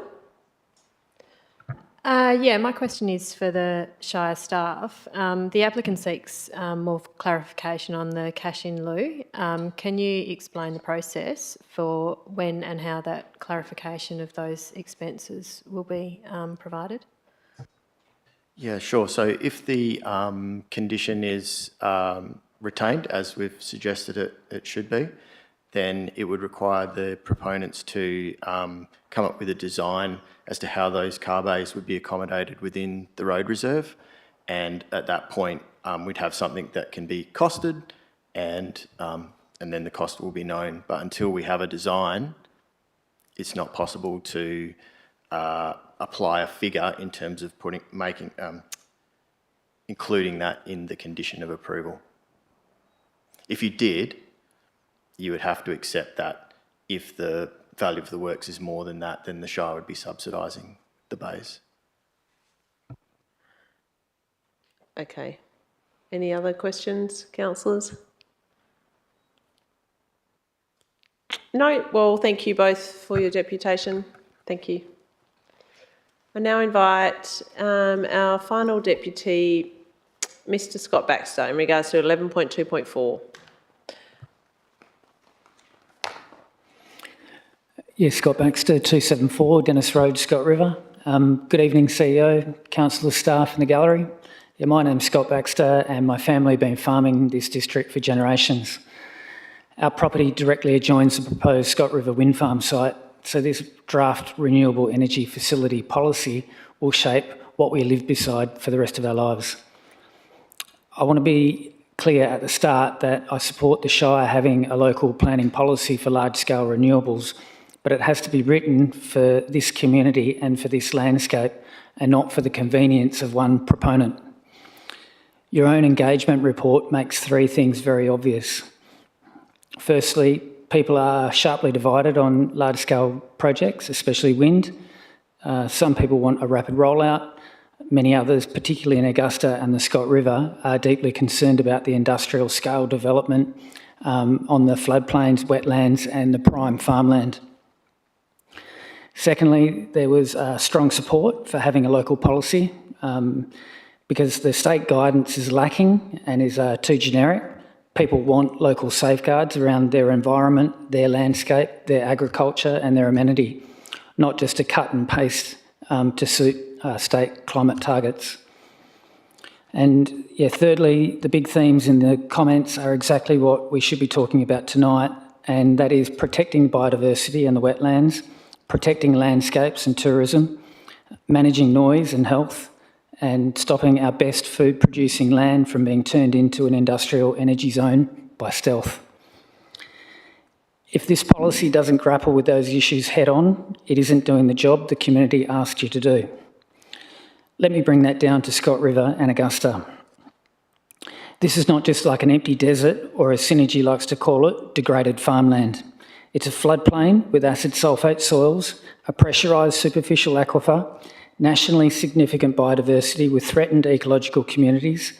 Yeah, my question is for the Shire staff. The applicant seeks more clarification on the cash in lieu. Can you explain the process for when and how that clarification of those expenses will be provided? Yeah, sure. So if the condition is retained, as we've suggested it should be, then it would require the proponents to come up with a design as to how those car bays would be accommodated within the road reserve. And at that point, we'd have something that can be costed and then the cost will be known. But until we have a design, it's not possible to apply a figure in terms of including that in the condition of approval. If you did, you would have to accept that if the value of the works is more than that, then the Shire would be subsidising the bays. Okay. Any other questions, councillors? No? Well, thank you both for your deputation. Thank you. I now invite our final deputy, Mr. Scott Baxter, in regards to 11.2.4. Yes, Scott Baxter, 274 Dennis Road, Scott River. Good evening, CEO, councillor, staff in the gallery. Yeah, my name's Scott Baxter and my family have been farming this district for generations. Our property directly adjoins the proposed Scott River wind farm site, so this draft renewable energy facility policy will shape what we live beside for the rest of our lives. I want to be clear at the start that I support the Shire having a local planning policy for large-scale renewables, but it has to be written for this community and for this landscape and not for the convenience of one proponent. Your own engagement report makes three things very obvious. Firstly, people are sharply divided on large-scale projects, especially wind. Some people want a rapid rollout. Many others, particularly in Augusta and the Scott River, are deeply concerned about the industrial scale development on the floodplains, wetlands and the prime farmland. Secondly, there was strong support for having a local policy because the state guidance is lacking and is too generic. People want local safeguards around their environment, their landscape, their agriculture and their amenity, not just to cut and paste to suit state climate targets. And yeah, thirdly, the big themes in the comments are exactly what we should be talking about tonight, and that is protecting biodiversity and the wetlands, protecting landscapes and tourism, managing noise and health, and stopping our best food-producing land from being turned into an industrial energy zone by stealth. If this policy doesn't grapple with those issues head-on, it isn't doing the job the community asked you to do. Let me bring that down to Scott River and Augusta. This is not just like an empty desert, or as Synergy likes to call it, degraded farmland. It's a floodplain with acid sulphate soils, a pressurised superficial aquifer, nationally significant biodiversity with threatened ecological communities,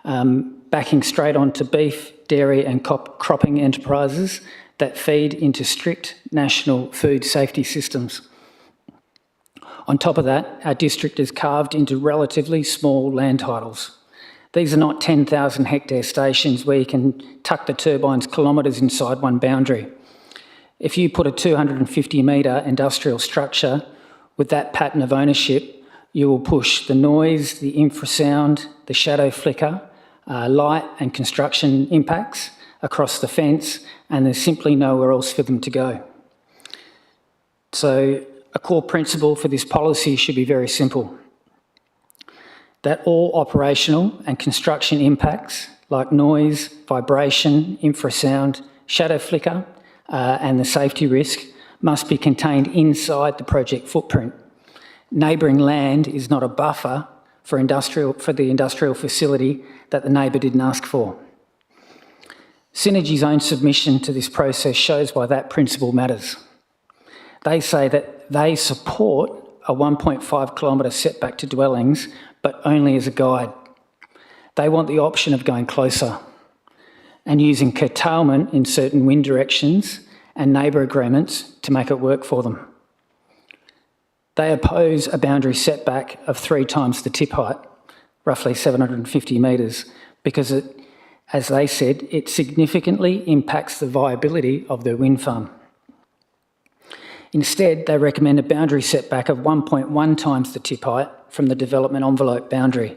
backing straight onto beef, dairy and cropping enterprises that feed into strict national food safety systems. On top of that, our district is carved into relatively small land titles. These are not 10,000 hectare stations where you can tuck the turbines kilometres inside one boundary. If you put a 250 metre industrial structure with that pattern of ownership, you will push the noise, the infrasound, the shadow flicker, light and construction impacts across the fence, and there's simply nowhere else for them to go. So a core principle for this policy should be very simple, that all operational and construction impacts like noise, vibration, infrasound, shadow flicker, and the safety risk must be contained inside the project footprint. Neighbouring land is not a buffer for the industrial facility that the neighbour didn't ask for. Synergy's own submission to this process shows why that principle matters. They say that they support a 1.5 kilometre setback to dwellings, but only as a guide. They want the option of going closer and using curtailment in certain wind directions and neighbour agreements to make it work for them. They oppose a boundary setback of 3 times the tip height, roughly 750 metres, because it, as they said, it significantly impacts the viability of their wind farm. Instead, they recommend a boundary setback of 1.1 times the tip height from the development envelope boundary,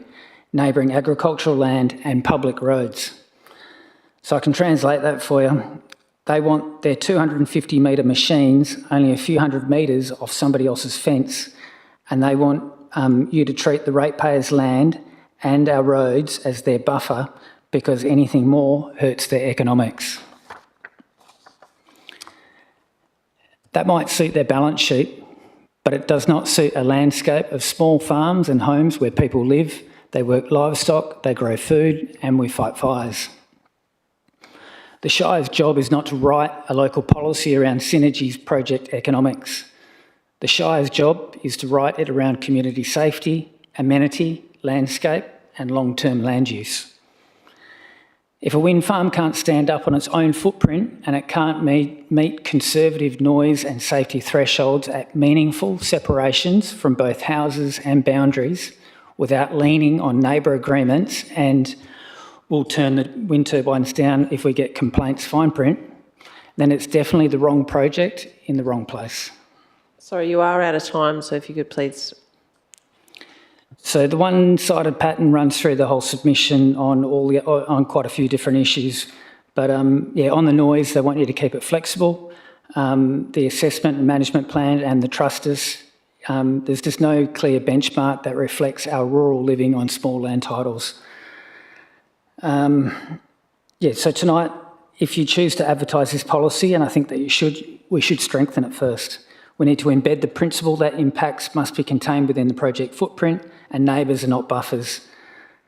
neighbouring agricultural land and public roads. So I can translate that for you. They want their 250 metre machines only a few hundred metres off somebody else's fence, and they want you to treat the ratepayers' land and our roads as their buffer, because anything more hurts their economics. That might suit their balance sheet, but it does not suit a landscape of small farms and homes where people live, they work livestock, they grow food, and we fight fires. The Shire's job is not to write a local policy around Synergy's project economics. The Shire's job is to write it around community safety, amenity, landscape, and long-term land use. If a wind farm can't stand up on its own footprint and it can't meet conservative noise and safety thresholds at meaningful separations from both houses and boundaries without leaning on neighbour agreements and will turn the wind turbines down if we get complaints fine print, then it's definitely the wrong project in the wrong place. Sorry, you are out of time, so if you could please... So the one-sided pattern runs through the whole submission on quite a few different issues. But yeah, on the noise, they want you to keep it flexible. The assessment and management plan and the trusters, there's just no clear benchmark that reflects our rural living on small land titles. Yeah, so tonight, if you choose to advertise this policy, and I think that we should strengthen it first. We need to embed the principle that impacts must be contained within the project footprint and neighbours are not buffers.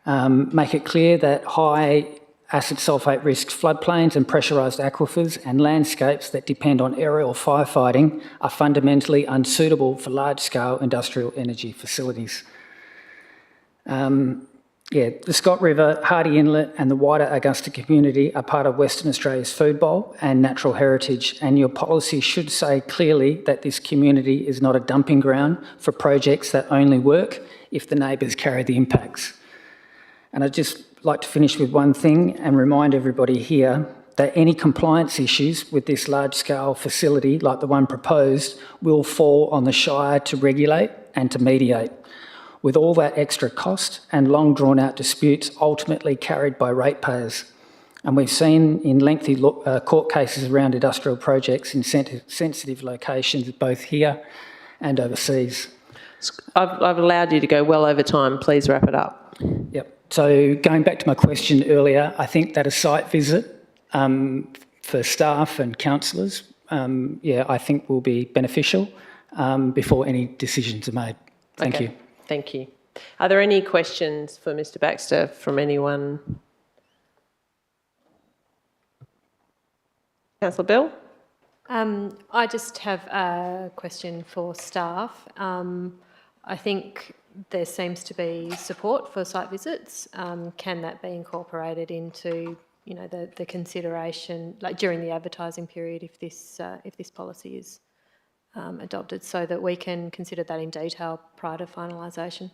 Make it clear that high acid sulphate risk floodplains and pressurised aquifers and landscapes that depend on aerial firefighting are fundamentally unsuitable for large-scale industrial energy facilities. Yeah, the Scott River, Hardy Inlet and the wider Augusta community are part of Western Australia's food bowl and natural heritage, and your policy should say clearly that this community is not a dumping ground for projects that only work if the neighbours carry the impacts. And I'd just like to finish with one thing and remind everybody here that any compliance issues with this large-scale facility, like the one proposed, will fall on the Shire to regulate and to mediate, with all that extra cost and long drawn-out disputes ultimately carried by ratepayers. And we've seen in lengthy court cases around industrial projects in sensitive locations, both here and overseas. I've allowed you to go well over time. Please wrap it up. Yep. So going back to my question earlier, I think that a site visit for staff and councillors, yeah, I think will be beneficial before any decisions are made. Thank you. Thank you. Are there any questions for Mr Baxter from anyone? Councillor Bell? I just have a question for staff. I think there seems to be support for site visits. Can that be incorporated into, you know, the consideration, like during the advertising period, if this policy is adopted, so that we can consider that in detail prior to finalisation?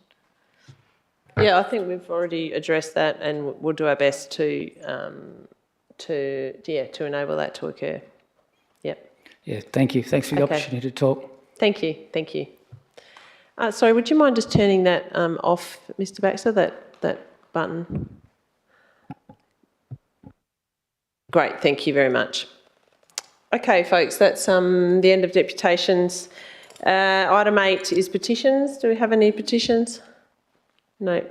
Yeah, I think we've already addressed that, and we'll do our best to enable that to occur. Yep. Yeah, thank you. Thanks for the opportunity to talk. Thank you. Thank you. Sorry, would you mind just turning that off, Mr Baxter, that button? Great, thank you very much. Okay, folks, that's the end of deputations. Item 8 is petitions. Do we have any petitions? No.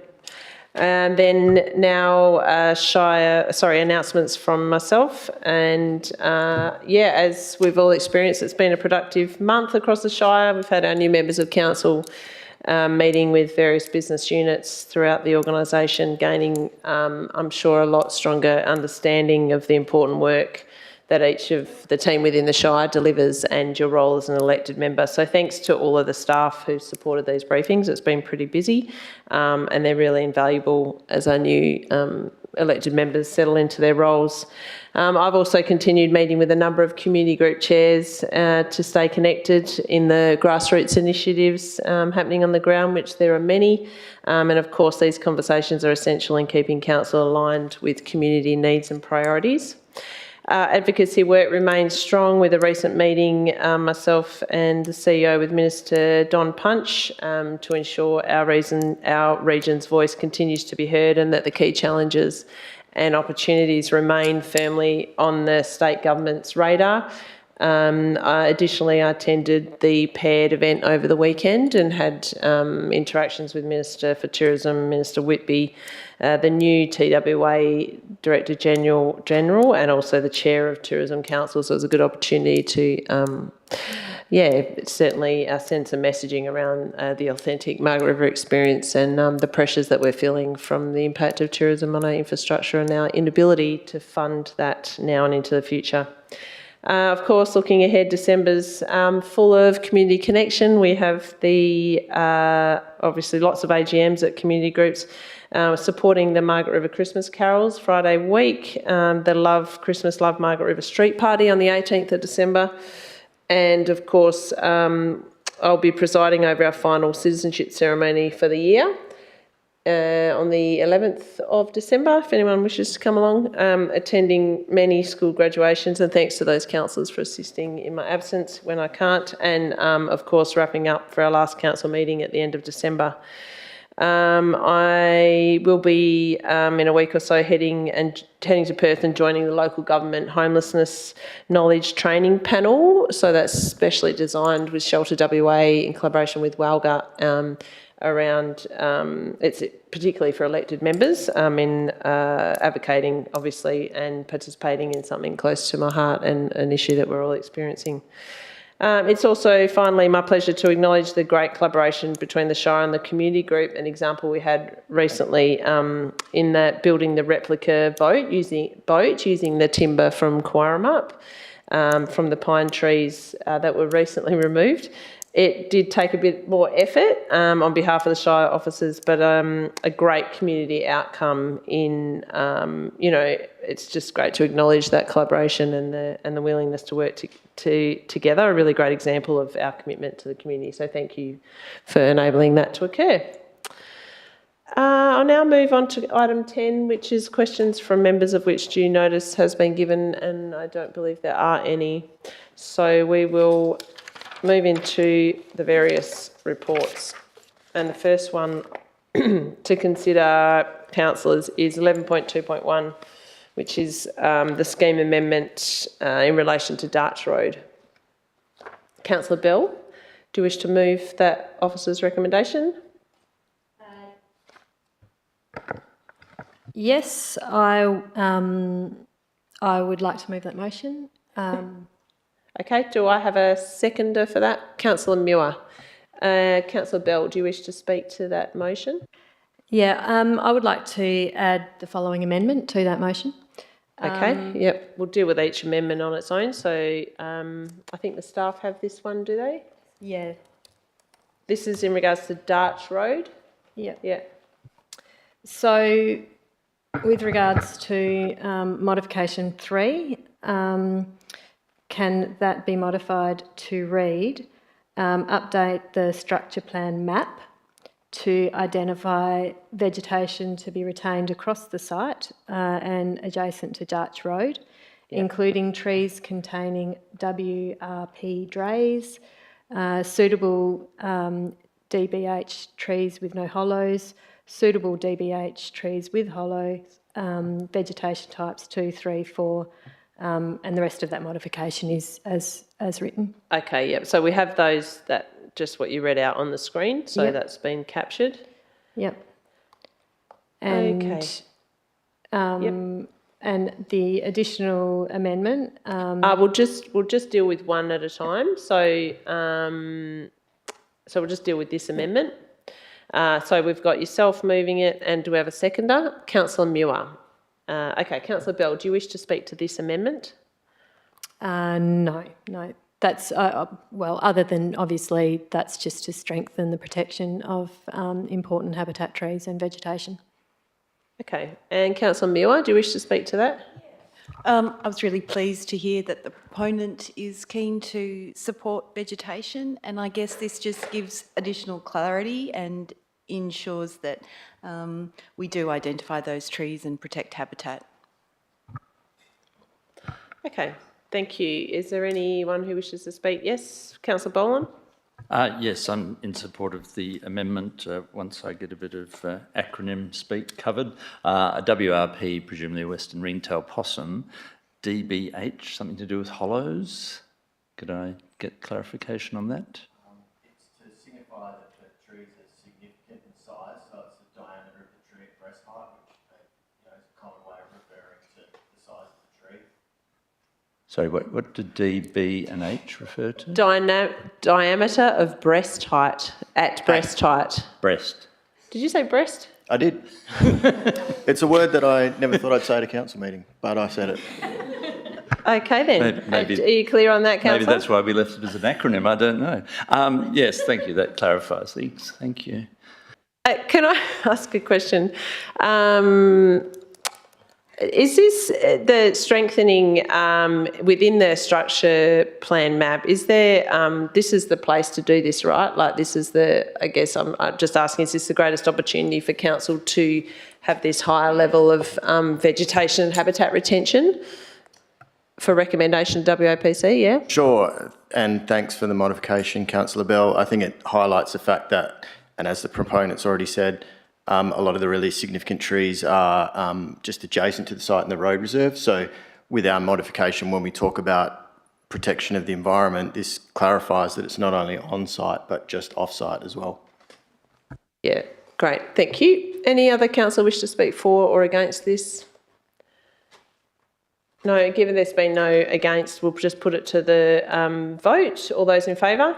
And then now announcements from myself. And yeah, as we've all experienced, it's been a productive month across the Shire. We've had our new members of council meeting with various business units throughout the organisation, gaining, I'm sure, a lot stronger understanding of the important work that each of the team within the Shire delivers and your role as an elected member. So thanks to all of the staff who supported these briefings. It's been pretty busy and they're really invaluable as our new elected members settle into their roles. I've also continued meeting with a number of community group chairs to stay connected in the grassroots initiatives happening on the ground, which there are many. And of course, these conversations are essential in keeping council aligned with community needs and priorities. Advocacy work remains strong with a recent meeting, myself and the CEO with Minister Don Punch, to ensure our region's voice continues to be heard and that the key challenges and opportunities remain firmly on the state government's radar. Additionally, I attended the paired event over the weekend and had interactions with Minister for Tourism, Minister Whitby, the new TWA Director General, and also the Chair of Tourism Council. So it was a good opportunity to, certainly send some messaging around the authentic Margaret River experience and the pressures that we're feeling from the impact of tourism on our infrastructure and our inability to fund that now and into the future. Of course, looking ahead, December's full of community connection. We have the obviously lots of AGMs at community groups supporting the Margaret River Christmas Carols Friday week, the Christmas Love Margaret River Street Party on the 18th of December, and of course I'll be presiding over our final citizenship ceremony for the year. On the 11th of December, if anyone wishes to come along, attending many school graduations, and thanks to those councillors for assisting in my absence when I can't, and of course wrapping up for our last council meeting at the end of December. I will be in a week or so heading to Perth and joining the local government homelessness knowledge training panel. So that's specially designed with Shelter WA in collaboration with WALGA around, it's particularly for elected members in advocating, obviously, and participating in something close to my heart and an issue that we're all experiencing. It's also finally my pleasure to acknowledge the great collaboration between the Shire and the community group, an example we had recently in that building the replica boat using the timber from Quarramup, from the pine trees that were recently removed. It did take a bit more effort on behalf of the Shire officers, but a great community outcome in, it's just great to acknowledge that collaboration and the willingness to work together, a really great example of our commitment to the community. So thank you for enabling that to occur. I'll now move on to item 10, which is questions from members, of which due notice has been given, and I don't believe there are any. So we will move into the various reports. And the first one to consider, councillors, is 11.2.1, which is the scheme amendment in relation to Darch Road. Councillor Bell, do you wish to move that officer's recommendation? Yes, I would like to move that motion. Okay, do I have a seconder for that? Councillor Muir. Councillor Bell, do you wish to speak to that motion? Yeah, I would like to add the following amendment to that motion. Okay, yep, we'll deal with each amendment on its own. So I think the staff have this one, do they? Yeah. This is in regards to Darch Road? Yeah. Yeah. So with regards to modification 3, can that be modified to read, update the structure plan map to identify vegetation to be retained across the site and adjacent to Darch Road, including trees containing WRP drays, suitable DBH trees with no hollows, suitable DBH trees with hollows, vegetation types 2, 3, 4, and the rest of that modification is as written. Okay, yep. So we have those, that just what you read out on the screen. So that's been captured. Yep. And, okay. And the additional amendment. We'll just deal with one at a time. So we'll just deal with this amendment. So we've got yourself moving it, and do we have a seconder? Councillor Muir. Okay, Councillor Bell, do you wish to speak to this amendment? No. That's, well, other than obviously that's just to strengthen the protection of important habitat trees and vegetation. Okay, and Councillor Muir, do you wish to speak to that? I was really pleased to hear that the proponent is keen to support vegetation, and I guess this just gives additional clarity and ensures that we do identify those trees and protect habitat. Okay, thank you. Is there anyone who wishes to speak? Yes, Councillor Boland? Yes, I'm in support of the amendment once I get a bit of acronym speak covered. WRP, presumably Western Ringtail Possum, DBH, something to do with hollows. Could I get clarification on that? It's to signify that the trees are significant in size, so it's the diameter of the tree at breast height, which is a common way of referring to the size of the tree. Sorry, what did D, B and H refer to? Diameter of breast height, at breast height. Breast. Did you say breast? I did. It's a word that I never thought I'd say at a council meeting, but I said it. Okay then. Maybe, are you clear on that, Councillor? Maybe that's why we left it as an acronym, I don't know. Yes, thank you, that clarifies things. Thank you. Can I ask a question? Is this the strengthening within the structure plan map? Is there, this is the place to do this, right? Like this is the, I guess I'm just asking, is this the greatest opportunity for council to have this higher level of vegetation and habitat retention for recommendation to WAPC, yeah? Sure, and thanks for the modification, Councillor Bell. I think it highlights the fact that, and as the proponent's already said, a lot of the really significant trees are just adjacent to the site in the road reserve. So with our modification, when we talk about protection of the environment, this clarifies that it's not only on-site, but just off-site as well. Yeah, great, thank you. Any other councillor wish to speak for or against this? No, given there's been no against, we'll just put it to the vote. All those in favour?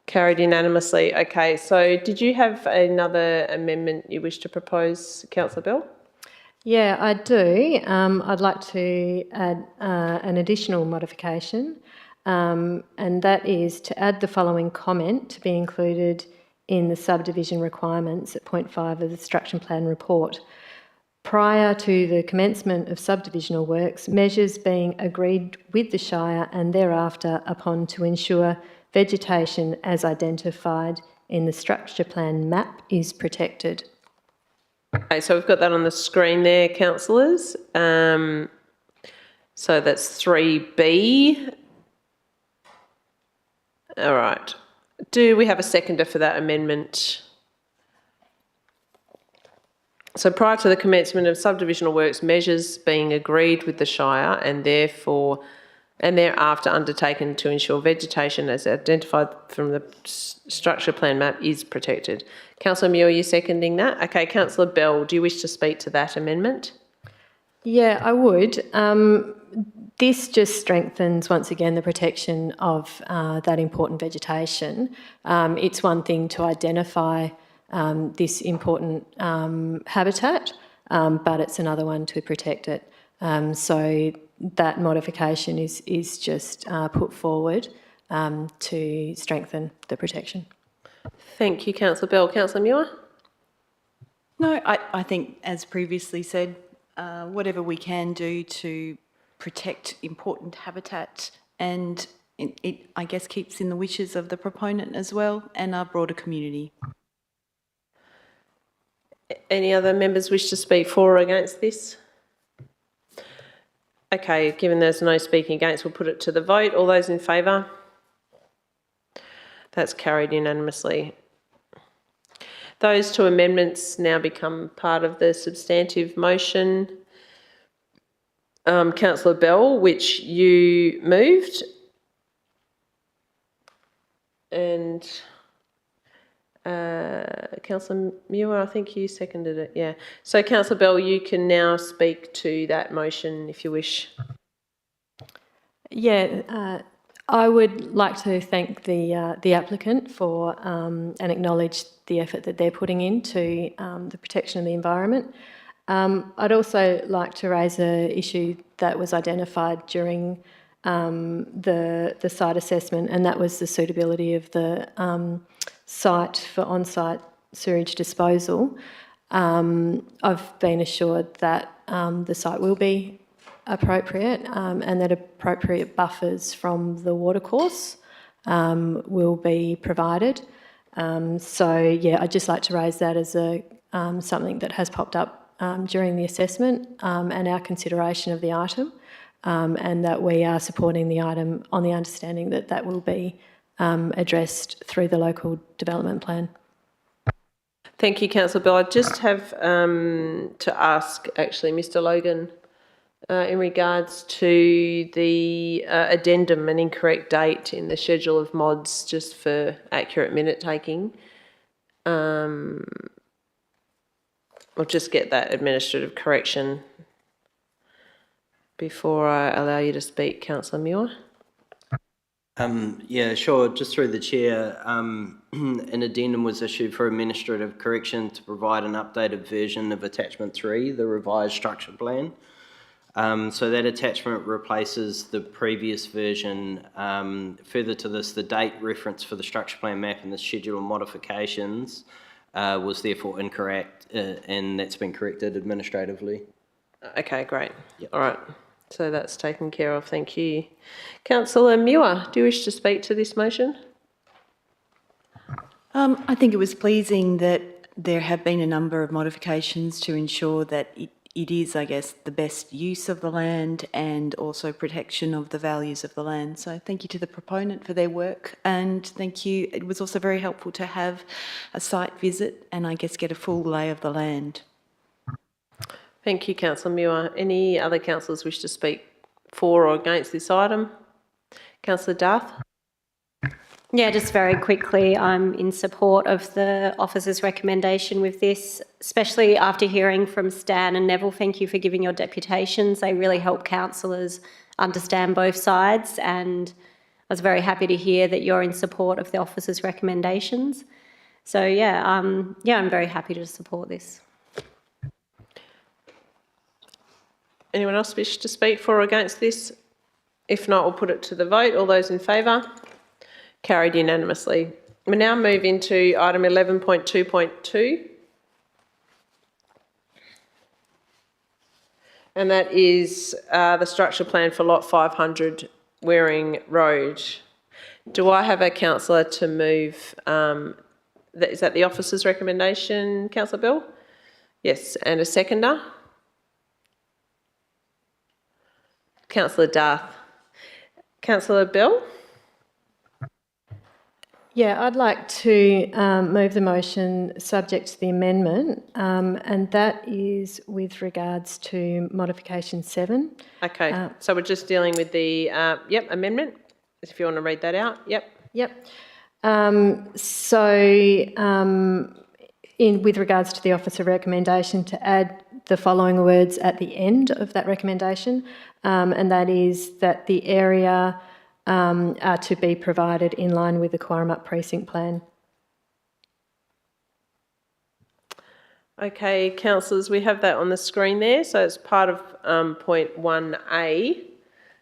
Carried unanimously. Okay, so did you have another amendment you wish to propose, Councillor Bell? Yeah, I do. I'd like to add an additional modification, and that is to add the following comment to be included in the subdivision requirements at point 5 of the Structure Plan report. Prior to the commencement of subdivisional works, measures being agreed with the Shire and thereafter upon to ensure vegetation as identified in the structure plan map is protected. Okay, so we've got that on the screen there, councillors. So that's 3B. All right. Do we have a seconder for that amendment? So prior to the commencement of subdivisional works, measures being agreed with the Shire and thereafter undertaken to ensure vegetation as identified from the structure plan map is protected. Councillor Muir, are you seconding that? Okay, Councillor Bell, do you wish to speak to that amendment? Yeah, I would. This just strengthens, once again, the protection of that important vegetation. It's one thing to identify this important habitat, but it's another one to protect it. So that modification is just put forward to strengthen the protection. Thank you, Councillor Bell. Councillor Muir? No, I think, as previously said, whatever we can do to protect important habitat, and it, I guess, keeps in the wishes of the proponent as well and our broader community. Any other members wish to speak for or against this? Okay, given there's no speaking against, we'll put it to the vote. All those in favour? That's carried unanimously. Those two amendments now become part of the substantive motion. Councillor Bell, which you moved, and Councillor Muir, I think you seconded it, yeah. So Councillor Bell, you can now speak to that motion if you wish. Yeah, I would like to thank the applicant for and acknowledge the effort that they're putting into the protection of the environment. I'd also like to raise an issue that was identified during the site assessment, and that was the suitability of the site for on-site sewage disposal. I've been assured that the site will be appropriate and that appropriate buffers from the watercourse will be provided. So, yeah, I'd just like to raise that as something that has popped up during the assessment and our consideration of the item, and that we are supporting the item on the understanding that that will be addressed through the local development plan. Thank you, Councillor Bell. I just have to ask, actually, Mr Logan, in regards to the addendum, an incorrect date in the schedule of mods, just for accurate minute taking. I'll just get that administrative correction before I allow you to speak, Councillor Muir. Yeah, sure. Just through the chair, an addendum was issued for administrative correction to provide an updated version of attachment 3, the revised structure plan. So that attachment replaces the previous version. Further to this, the date reference for the structure plan map and the schedule of modifications was therefore incorrect, and that's been corrected administratively. Okay, great. Yep. All right. So that's taken care of. Thank you. Councillor Muir, do you wish to speak to this motion? I think it was pleasing that there have been a number of modifications to ensure that it is, I guess, the best use of the land and also protection of the values of the land. So thank you to the proponent for their work, and thank you. It was also very helpful to have a site visit and I guess get a full lay of the land. Thank you, Councillor Muir. Any other councillors wish to speak for or against this item? Councillor Darth? Yeah, just very quickly, I'm in support of the officer's recommendation with this, especially after hearing from Stan and Neville. Thank you for giving your deputations. They really help councillors understand both sides, and I was very happy to hear that you're in support of the officer's recommendations. So yeah, I'm very happy to support this. Anyone else wish to speak for or against this? If not, we'll put it to the vote. All those in favour? Carried unanimously. We now move into item 11.2.2. And that is the structure plan for lot 500 Waring Road. Do I have a councillor to move? Is that the officer's recommendation, Councillor Bell? Yes, and a seconder? Councillor Darth. Councillor Bell? Yeah, I'd like to move the motion subject to the amendment, and that is with regards to modification 7. Okay, so we're just dealing with the, amendment, if you want to read that out. Yep. With regards to the officer recommendation, to add the following words at the end of that recommendation, and that is that the area are to be provided in line with the Quorum Up Precinct Plan. Okay, councillors, we have that on the screen there. So it's part of point 1A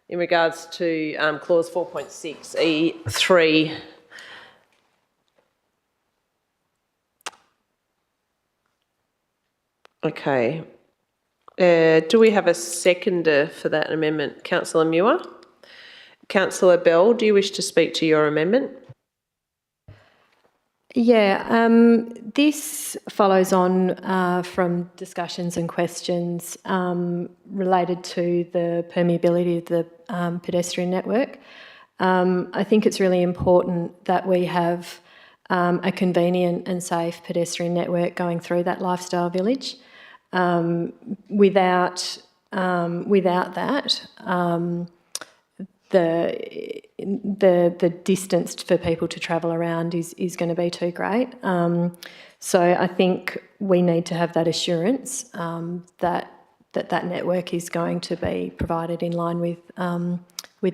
in regards to clause 4.6E3. Okay. Do we have a seconder for that amendment? Councillor Muir? Councillor Bell, do you wish to speak to your amendment? Yeah, this follows on from discussions and questions related to the permeability of the pedestrian network. I think it's really important that we have a convenient and safe pedestrian network going through that lifestyle village. Without that, the distance for people to travel around is going to be too great. So I think we need to have that assurance that network is going to be provided in line with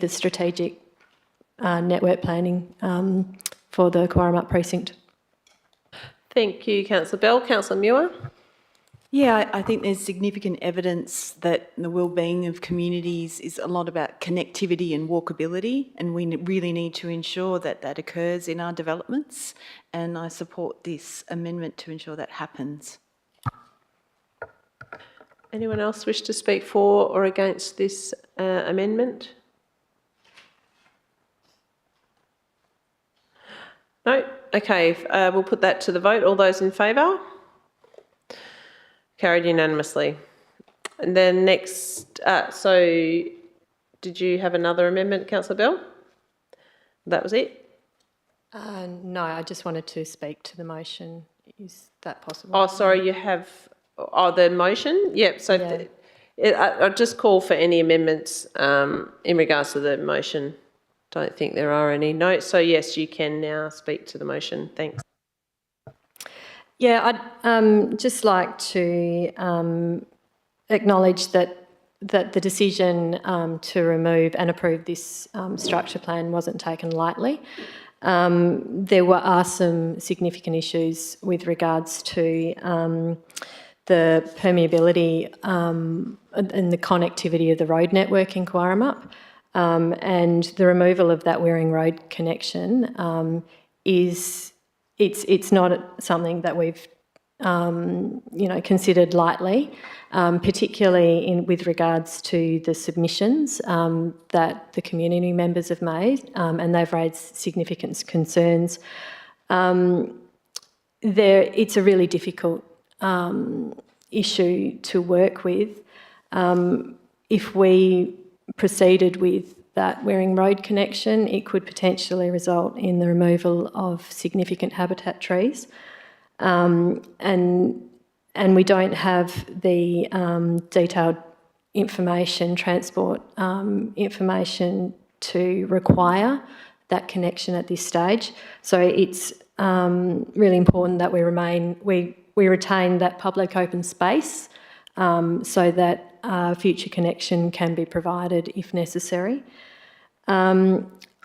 the strategic network planning for the Quorum Up precinct. Thank you, Councillor Bell. Councillor Muir? Yeah, I think there's significant evidence that the well-being of communities is a lot about connectivity and walkability, and we really need to ensure that that occurs in our developments, and I support this amendment to ensure that happens. Anyone else wish to speak for or against this amendment? No? Okay, we'll put that to the vote. All those in favour? Carried unanimously. And then next, so did you have another amendment, Councillor Bell? That was it? No, I just wanted to speak to the motion. Is that possible? Oh, sorry, you have, the motion? Yep, so I'll just call for any amendments in regards to the motion. Don't think there are any. No, so yes, you can now speak to the motion. Thanks. Yeah, I'd just like to acknowledge that the decision to remove and approve this structure plan wasn't taken lightly. There are some significant issues with regards to the permeability and the connectivity of the road network in Quarramup, and the removal of that Wearing Road connection it's not something that we've considered lightly, particularly with regards to the submissions that the community members have made, and they've raised significant concerns. It's a really difficult issue to work with. If we proceeded with that Wearing Road connection, it could potentially result in the removal of significant habitat trees. And we don't have the detailed information, transport information to require that connection at this stage. So it's really important that we retain that public open space so that future connection can be provided if necessary.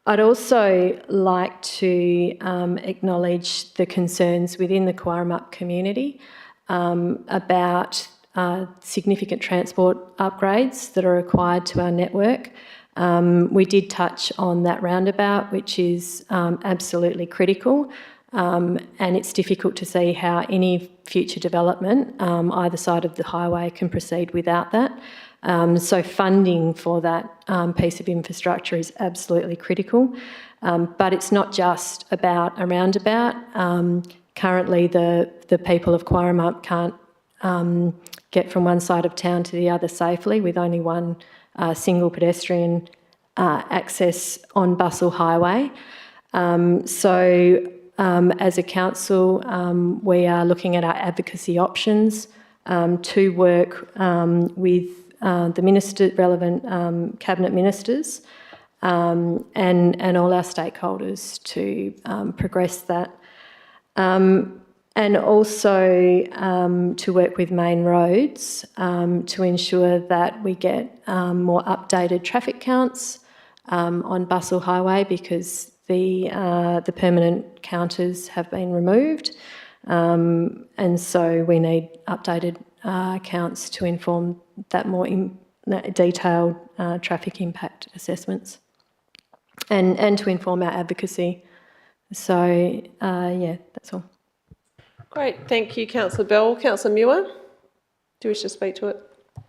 I'd also like to acknowledge the concerns within the Quarramup community about significant transport upgrades that are required to our network. We did touch on that roundabout, which is absolutely critical, and it's difficult to see how any future development either side of the highway can proceed without that. So funding for that piece of infrastructure is absolutely critical. But it's not just about a roundabout. Currently, the people of Quarramup can't get from one side of town to the other safely with only one single pedestrian access on Bustle Highway. As a council, we are looking at our advocacy options to work with the relevant cabinet ministers and all our stakeholders to progress that. And also to work with Main Roads to ensure that we get more updated traffic counts on Bustle Highway, because the permanent counters have been removed, and so we need updated counts to inform that more detailed traffic impact assessments, and to inform our advocacy. So yeah, that's all. Great, thank you, Councillor Bell. Councillor Muir, do you wish to speak to it?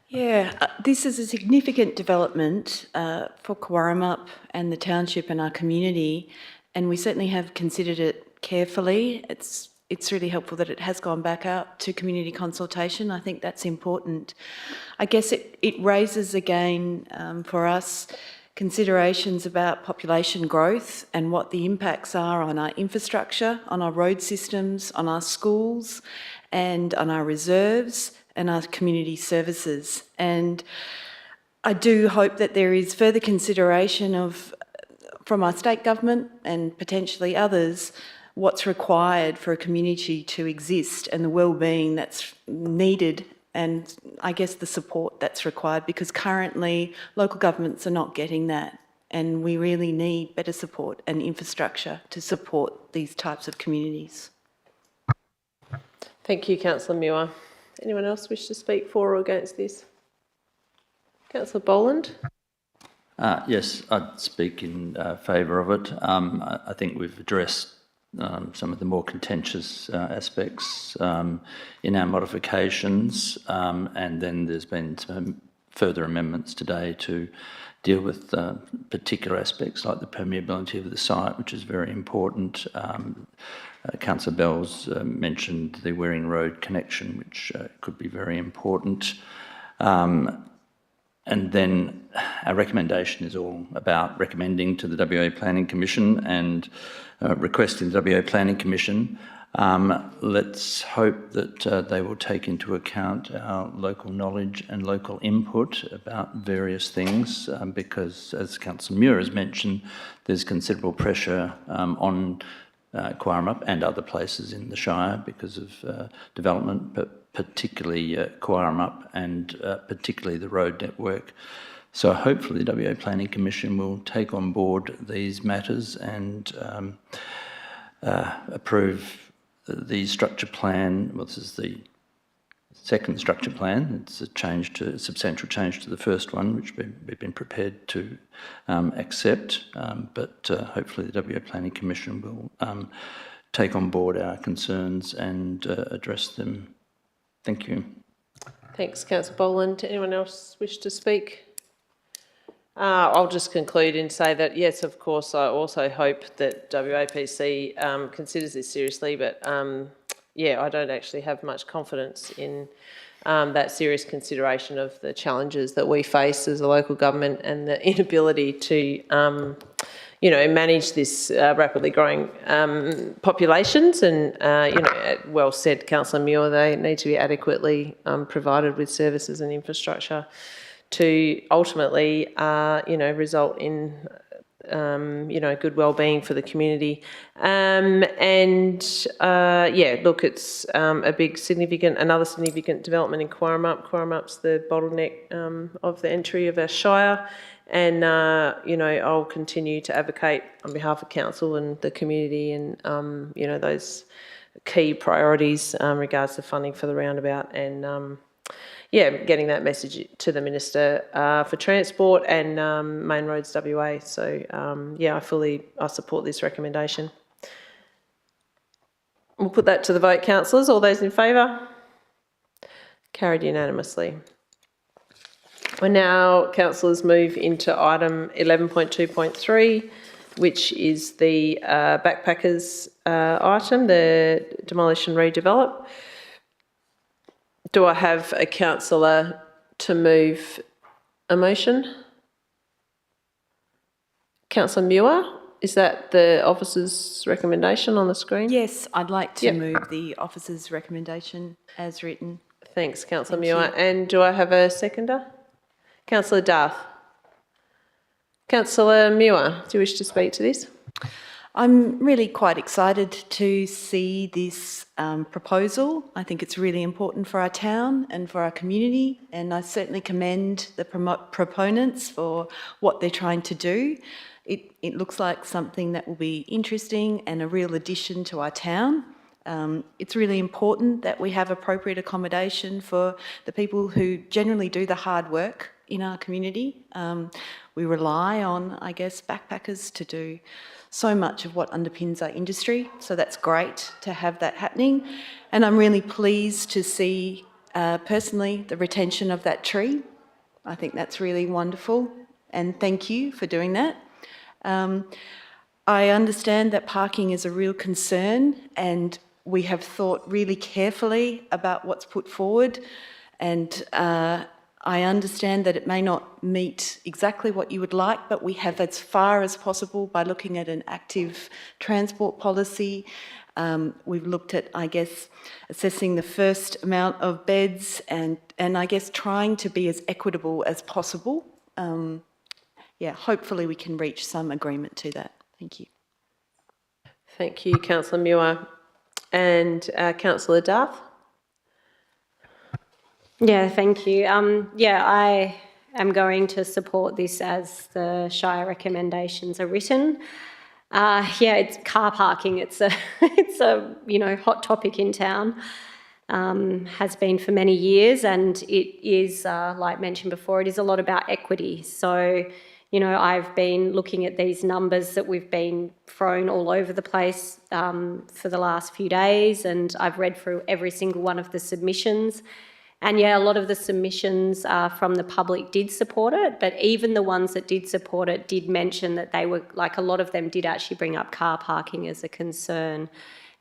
Yeah, this is a significant development for Quarramup and the township and our community, and we certainly have considered it carefully. It's really helpful that it has gone back out to community consultation. I think that's important. I guess it raises again for us considerations about population growth and what the impacts are on our infrastructure, on our road systems, on our schools, and on our reserves and our community services. And I do hope that there is further consideration from our state government and potentially others, what's required for a community to exist and the well-being that's needed, and I guess the support that's required, because currently local governments are not getting that, and we really need better support and infrastructure to support these types of communities. Thank you, Councillor Muir. Anyone else wish to speak for or against this? Councillor Boland? Yes, I'd speak in favour of it. I think we've addressed some of the more contentious aspects in our modifications, and then there's been some further amendments today to deal with particular aspects like the permeability of the site, which is very important. Councillor Bells mentioned the Waring Road connection, which could be very important. And then our recommendation is all about recommending to the WA Planning Commission and requesting the WA Planning Commission. Let's hope that they will take into account our local knowledge and local input about various things, because, as Councillor Muir has mentioned, there's considerable pressure on Quarrup and other places in the Shire because of development, but particularly Quarrup and particularly the road network. So hopefully the WA Planning Commission will take on board these matters and approve the structure plan. Well, this is the second structure plan. It's a substantial change to the first one, which we've been prepared to accept, but hopefully the WA Planning Commission will take on board our concerns and address them. Thank you. Thanks, Councillor Boland. Anyone else wish to speak? I'll just conclude and say that, yes, of course, I also hope that WAPC considers this seriously, but yeah, I don't actually have much confidence in that serious consideration of the challenges that we face as a local government and the inability to manage this rapidly growing populations. And, well said, Councillor Muir, they need to be adequately provided with services and infrastructure to ultimately, result in, good well-being for the community. Look, it's another significant development in Quarrup. Quarrup's the bottleneck of the entry of our Shire. And, I'll continue to advocate on behalf of council and the community and, those key priorities regards to funding for the roundabout and, getting that message to the Minister for Transport and Main Roads WA. So, I support this recommendation. We'll put that to the vote, councillors. All those in favour? Carried unanimously. We now, councillors, move into item 11.2.3, which is the backpackers item, the demolish and redevelop. Do I have a councillor to move a motion? Councillor Muir, is that the officer's recommendation on the screen? Yes, I'd like to move the officer's recommendation as written. Thanks, Councillor Muir. And do I have a seconder? Councillor Darth. Councillor Muir, do you wish to speak to this? I'm really quite excited to see this proposal. I think it's really important for our town and for our community, and I certainly commend the proponents for what they're trying to do. It looks like something that will be interesting and a real addition to our town. It's really important that we have appropriate accommodation for the people who generally do the hard work in our community. We rely on, I guess, backpackers to do so much of what underpins our industry. So that's great to have that happening. And I'm really pleased to see, personally, the retention of that tree. I think that's really wonderful. And thank you for doing that. I understand that parking is a real concern, and we have thought really carefully about what's put forward. And I understand that it may not meet exactly what you would like, but we have, as far as possible, by looking at an active transport policy. We've looked at, I guess, assessing the first amount of beds and I guess trying to be as equitable as possible. Hopefully we can reach some agreement to that. Thank you. Thank you, Councillor Muir. And Councillor Darth? Yeah, thank you. I am going to support this as the Shire recommendations are written. It's car parking. It's a hot topic in town. Has been for many years, and it is, like mentioned before, it is a lot about equity. So, You know, I've been looking at these numbers that we've been thrown all over the place for the last few days, and I've read through every single one of the submissions. And yeah, a lot of the submissions from the public did support it, but even the ones that did support it did mention that they were, like, a lot of them did actually bring up car parking as a concern,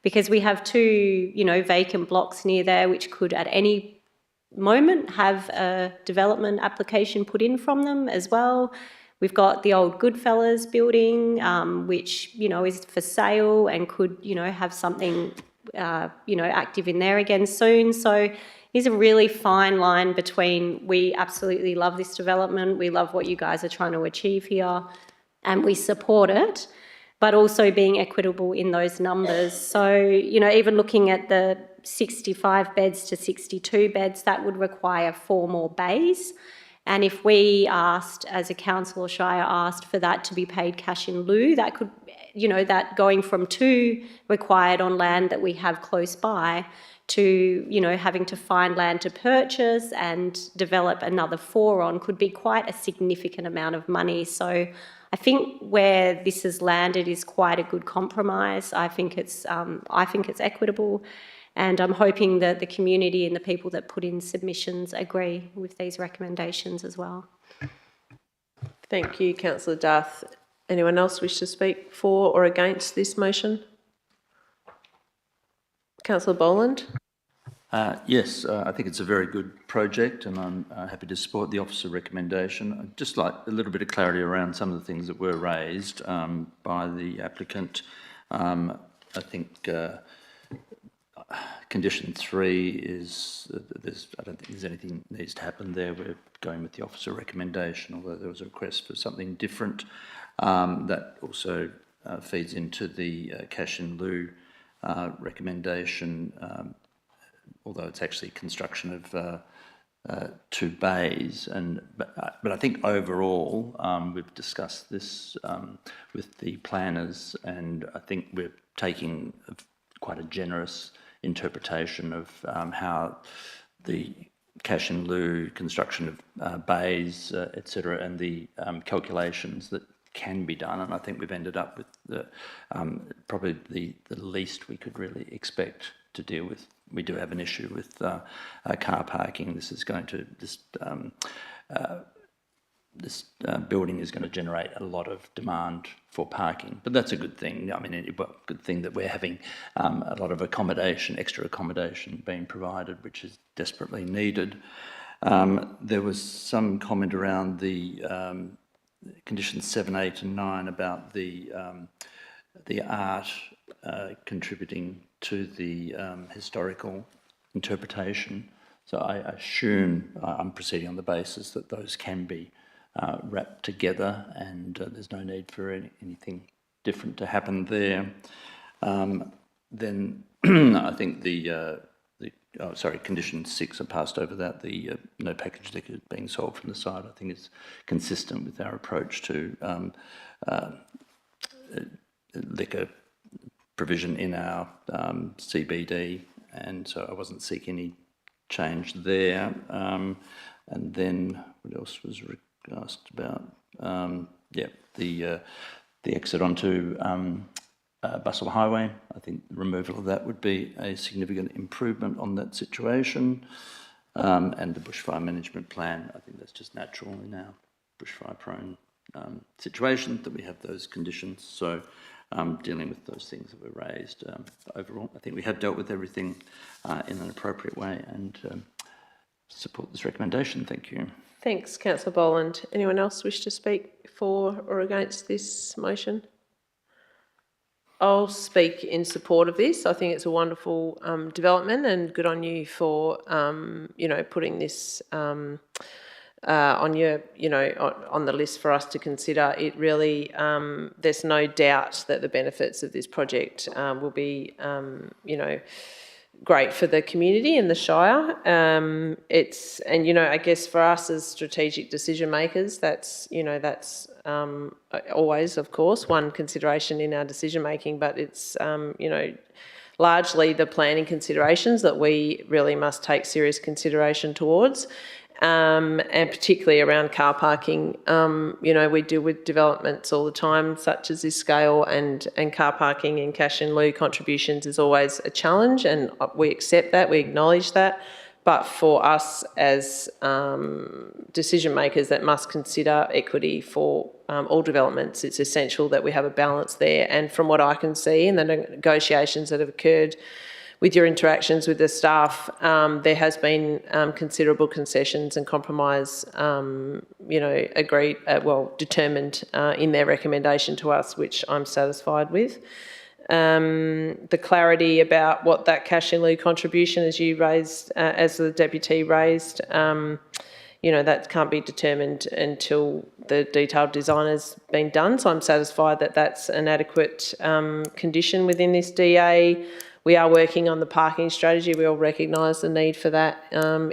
because we have 2, you know, vacant blocks near there, which could at any moment have a development application put in from them as well. We've got the old Goodfellas building, which, you know, is for sale and could, you know, have something, you know, active in there again soon. So there's a really fine line between, we absolutely love this development, we love what you guys are trying to achieve here, and we support it, but also being equitable in those numbers. So, you know, even looking at the 65 beds to 62 beds, that would require 4 more bays. And if we asked, as a council or Shire asked for that to be paid cash in lieu, that could, you know, that going from 2 required on land that we have close by to, you know, having to find land to purchase and develop another 4 on could be quite a significant amount of money. So I think where this has landed is quite a good compromise. I think it's equitable. And I'm hoping that the community and the people that put in submissions agree with these recommendations as well. Thank you, Councillor Duff. Anyone else wish to speak for or against this motion? Councillor Boland? Yes, I think it's a very good project, and I'm happy to support the officer recommendation. I'd just like a little bit of clarity around some of the things that were raised by the applicant. I think condition 3 is, I don't think there's anything that needs to happen there. We're going with the officer recommendation, although there was a request for something different. That also feeds into the cash in lieu recommendation, although it's actually construction of 2 bays. But I think overall, we've discussed this with the planners, and I think we're taking quite a generous interpretation of how the cash in lieu, construction of bays, etc., and the calculations that can be done. And I think we've ended up with the probably the least we could really expect to deal with. We do have an issue with car parking. This is going to this building is going to generate a lot of demand for parking, but that's a good thing. I mean, good thing that we're having a lot of accommodation, extra accommodation being provided, which is desperately needed. There was some comment around the conditions 7, 8 and 9 about the art contributing to the historical interpretation. So I assume I'm proceeding on the basis that those can be wrapped together, and there's no need for anything different to happen there. Then I think condition 6, I passed over that. The no package liquor being sold from the site, I think is consistent with our approach to liquor provision in our CBD, and so I wasn't seeking any change there. And then what else was asked about? The exit onto Bustle Highway. I think the removal of that would be a significant improvement on that situation. And the bushfire management plan, I think that's just natural in our bushfire prone situation that we have those conditions. So dealing with those things that were raised, overall, I think we have dealt with everything in an appropriate way, and support this recommendation. Thank you. Thanks, Councillor Boland. Anyone else wish to speak for or against this motion? I'll speak in support of this. I think it's a wonderful development, and good on you for putting this on your on the list for us to consider. It really there's no doubt that the benefits of this project will be great for the community and the Shire. I guess for us as strategic decision makers, that's always, of course, one consideration in our decision making, but it's largely the planning considerations that we really must take serious consideration towards. and particularly around car parking. We deal with developments all the time, such as this scale, and car parking and cash in lieu contributions is always a challenge, and we accept that, we acknowledge that. But for us as decision makers that must consider equity for all developments, it's essential that we have a balance there. And from what I can see in the negotiations that have occurred with your interactions with the staff, there has been considerable concessions and compromise, agreed, determined in their recommendation to us, which I'm satisfied with. The clarity about what that cash in lieu contribution, as you raised, as the deputy raised, that can't be determined until the detailed design has been done. So I'm satisfied that that's an adequate condition within this DA. We are working on the parking strategy. We all recognise the need for that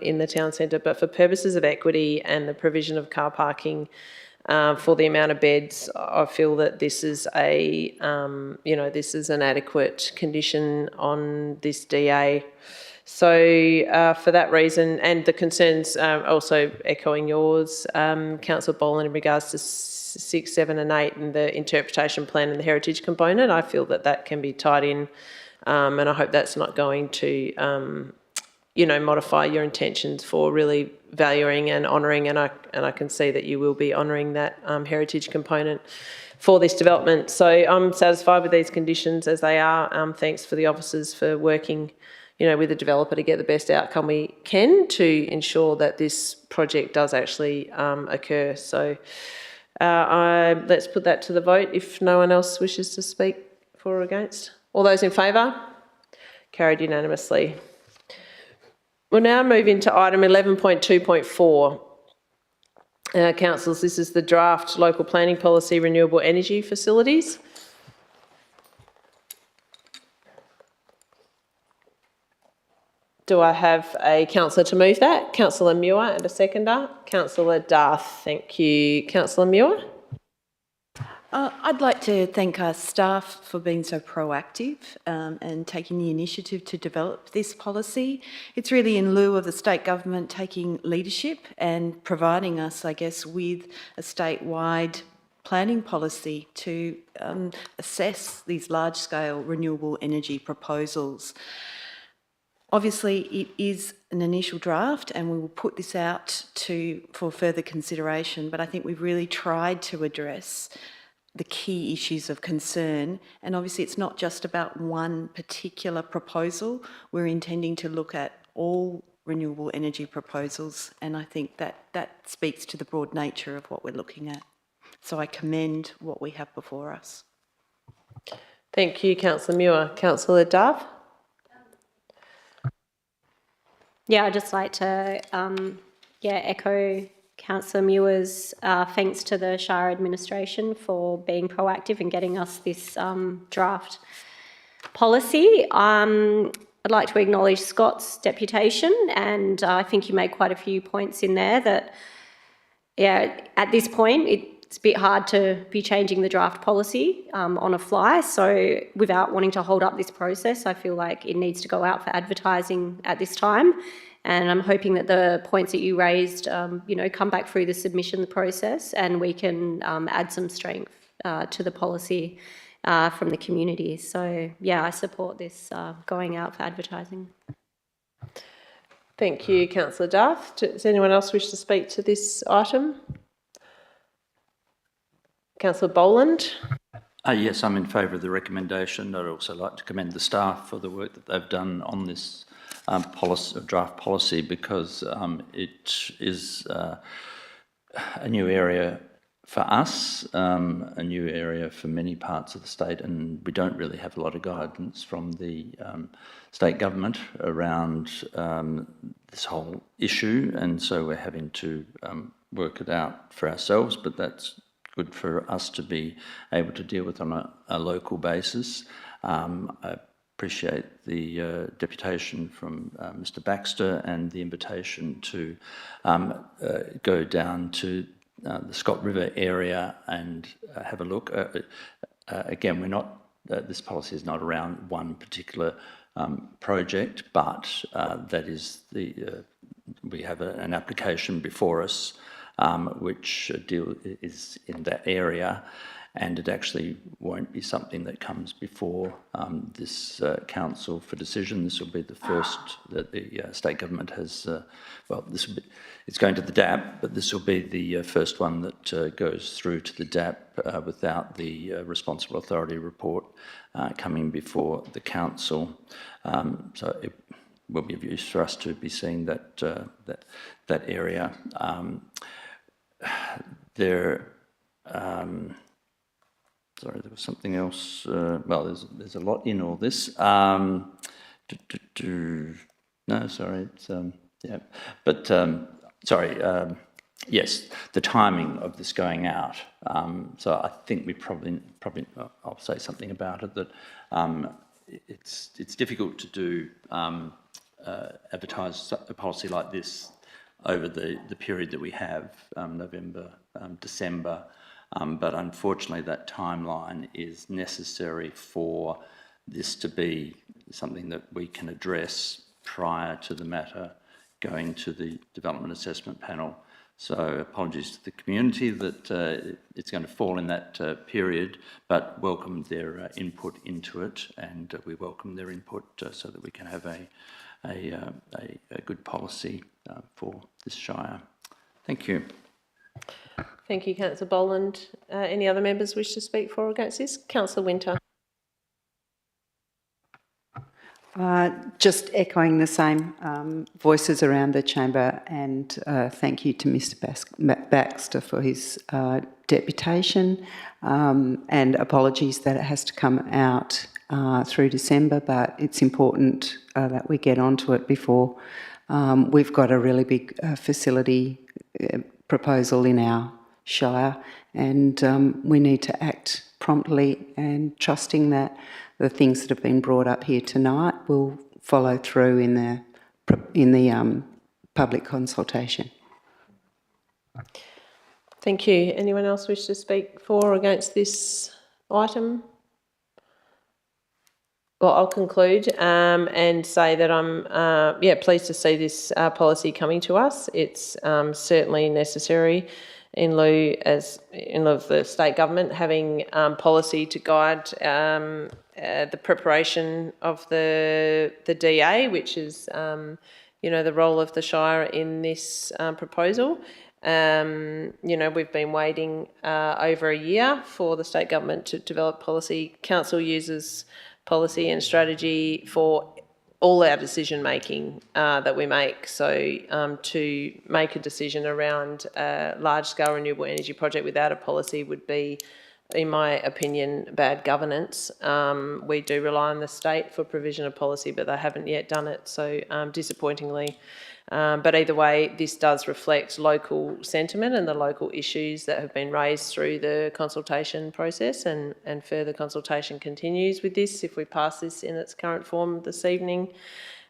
in the town centre, but for purposes of equity and the provision of car parking for the amount of beds, I feel that this is this is an adequate condition on this DA. So for that reason, and the concerns also echoing yours, Councillor Boland, in regards to 6, 7 and 8 and the interpretation plan and the heritage component, I feel that that can be tied in, and I hope that's not going to modify your intentions for really valuing and honouring, and I can see that you will be honouring that heritage component for this development. So I'm satisfied with these conditions as they are. Thanks for the officers for working, with the developer to get the best outcome we can to ensure that this project does actually occur. So let's put that to the vote if no one else wishes to speak for or against. All those in favour? Carried unanimously. We'll now move into item 11.2.4. Councillors, this is the draft local planning policy renewable energy facilities. Do I have a councillor to move that? Councillor Muir, and a seconder. Councillor Darth. Thank you. Councillor Muir. I'd like to thank our staff for being so proactive and taking the initiative to develop this policy. It's really in lieu of the state government taking leadership and providing us, I guess, with a statewide planning policy to assess these large-scale renewable energy proposals. Obviously, it is an initial draft and we will put this out for further consideration, but I think we've really tried to address the key issues of concern. And obviously it's not just about one particular proposal. We're intending to look at all renewable energy proposals, and I think that speaks to the broad nature of what we're looking at. So I commend what we have before us. Thank you, Councillor Muir. Councillor Dove? Yeah, I'd just like to echo Councillor Muir's thanks to the Shire administration for being proactive and getting us this draft policy. I'd like to acknowledge Scott's deputation, and I think you made quite a few points in there that, at this point, it's a bit hard to be changing the draft policy on a fly. So without wanting to hold up this process, I feel like it needs to go out for advertising at this time. And I'm hoping that the points that you raised, come back through the submission process, and we can add some strength to the policy from the community. So, I support this going out for advertising. Thank you, Councillor Duff. Does anyone else wish to speak to this item? Councillor Boland? Yes, I'm in favour of the recommendation. I'd also like to commend the staff for the work that they've done on this draft policy, because it is a new area for us, a new area for many parts of the state, and we don't really have a lot of guidance from the state government around this whole issue, and so we're having to work it out for ourselves, but that's good for us to be able to deal with on a local basis. I appreciate the deputation from Mr Baxter and the invitation to go down to the Scott River area and have a look. Again, we're not, this policy is not around one particular project, but that is the we have an application before us which is in that area, and it actually won't be something that comes before this council for decision. This will be the first that the state government has, it's going to the DAP, but this will be the first one that goes through to the DAP without the responsible authority report coming before the council. So it will be of use for us to be seeing that area. Sorry, there was something else. Well, there's a lot in all this. No, sorry, it's yeah, but sorry. Yes, the timing of this going out. So I think we probably I'll say something about it, that it's difficult to do advertise a policy like this over the period that we have, November, December. But unfortunately, that timeline is necessary for this to be something that we can address prior to the matter going to the Development Assessment Panel. So apologies to the community that it's going to fall in that period, but welcome their input into it, and we welcome their input so that we can have a good policy for this Shire. Thank you. Thank you, Councillor Boland. Any other members wish to speak for or against this? Councillor Winter. Just echoing the same voices around the chamber, and thank you to Mr. Baxter for his deputation, and apologies that it has to come out through December, but it's important that we get onto it before we've got a really big facility proposal in our Shire, and we need to act promptly, and trusting that the things that have been brought up here tonight will follow through in the public consultation. Thank you. Anyone else wish to speak for or against this item? Well, I'll conclude and say that I'm pleased to see this policy coming to us. It's certainly necessary in lieu of the state government having policy to guide the preparation of the DA, which is the role of the Shire in this proposal. We've been waiting over a year for the state government to develop policy. Council uses policy and strategy for all our decision making that we make. So to make a decision around a large-scale renewable energy project without a policy would be, in my opinion, bad governance. We do rely on the state for provision of policy, but they haven't yet done it, so disappointingly. But either way, this does reflect local sentiment and the local issues that have been raised through the consultation process, and further consultation continues with this if we pass this in its current form this evening.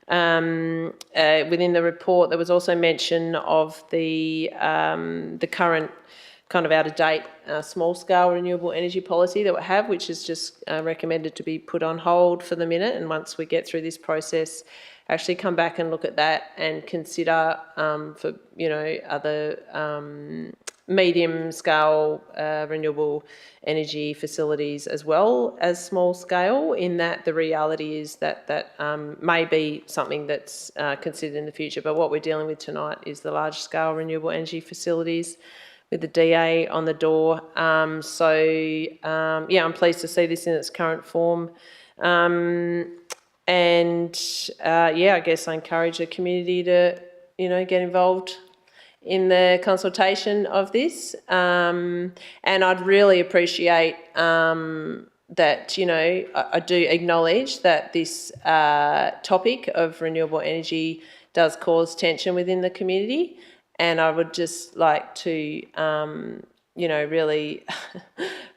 Within the report, there was also mention of the current kind of out-of-date small-scale renewable energy policy that we have, which is just recommended to be put on hold for the minute, and once we get through this process, actually come back and look at that and consider for other medium-scale renewable energy facilities as well as small-scale. In that, the reality is that may be something that's considered in the future. But what we're dealing with tonight is the large-scale renewable energy facilities with the DA on the door. I'm pleased to see this in its current form. I guess I encourage the community to, get involved in the consultation of this. And I'd really appreciate that, I do acknowledge that this topic of renewable energy does cause tension within the community. And I would just like to, really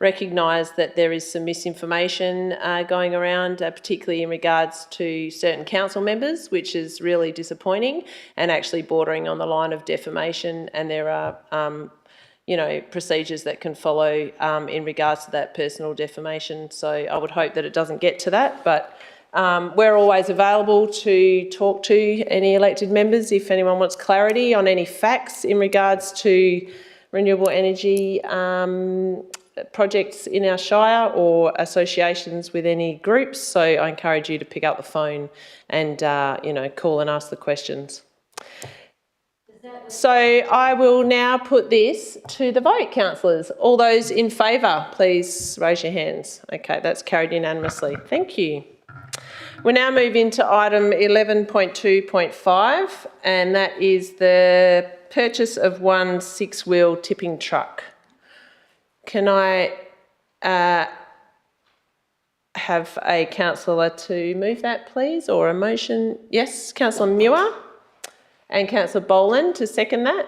recognise that there is some misinformation going around, particularly in regards to certain council members, which is really disappointing and actually bordering on the line of defamation. And there are, procedures that can follow in regards to that personal defamation. So I would hope that it doesn't get to that, but We're always available to talk to any elected members if anyone wants clarity on any facts in regards to renewable energy projects in our Shire or associations with any groups. So I encourage you to pick up the phone and, call and ask the questions. So I will now put this to the vote, councillors. All those in favour, please raise your hands. Okay, that's carried unanimously. Thank you. We'll now move into item 11.2.5, and that is the purchase of one 6-wheel tipping truck. Can I have a councillor to move that, please, or a motion? Yes, Councillor Muir and Councillor Boland to second that.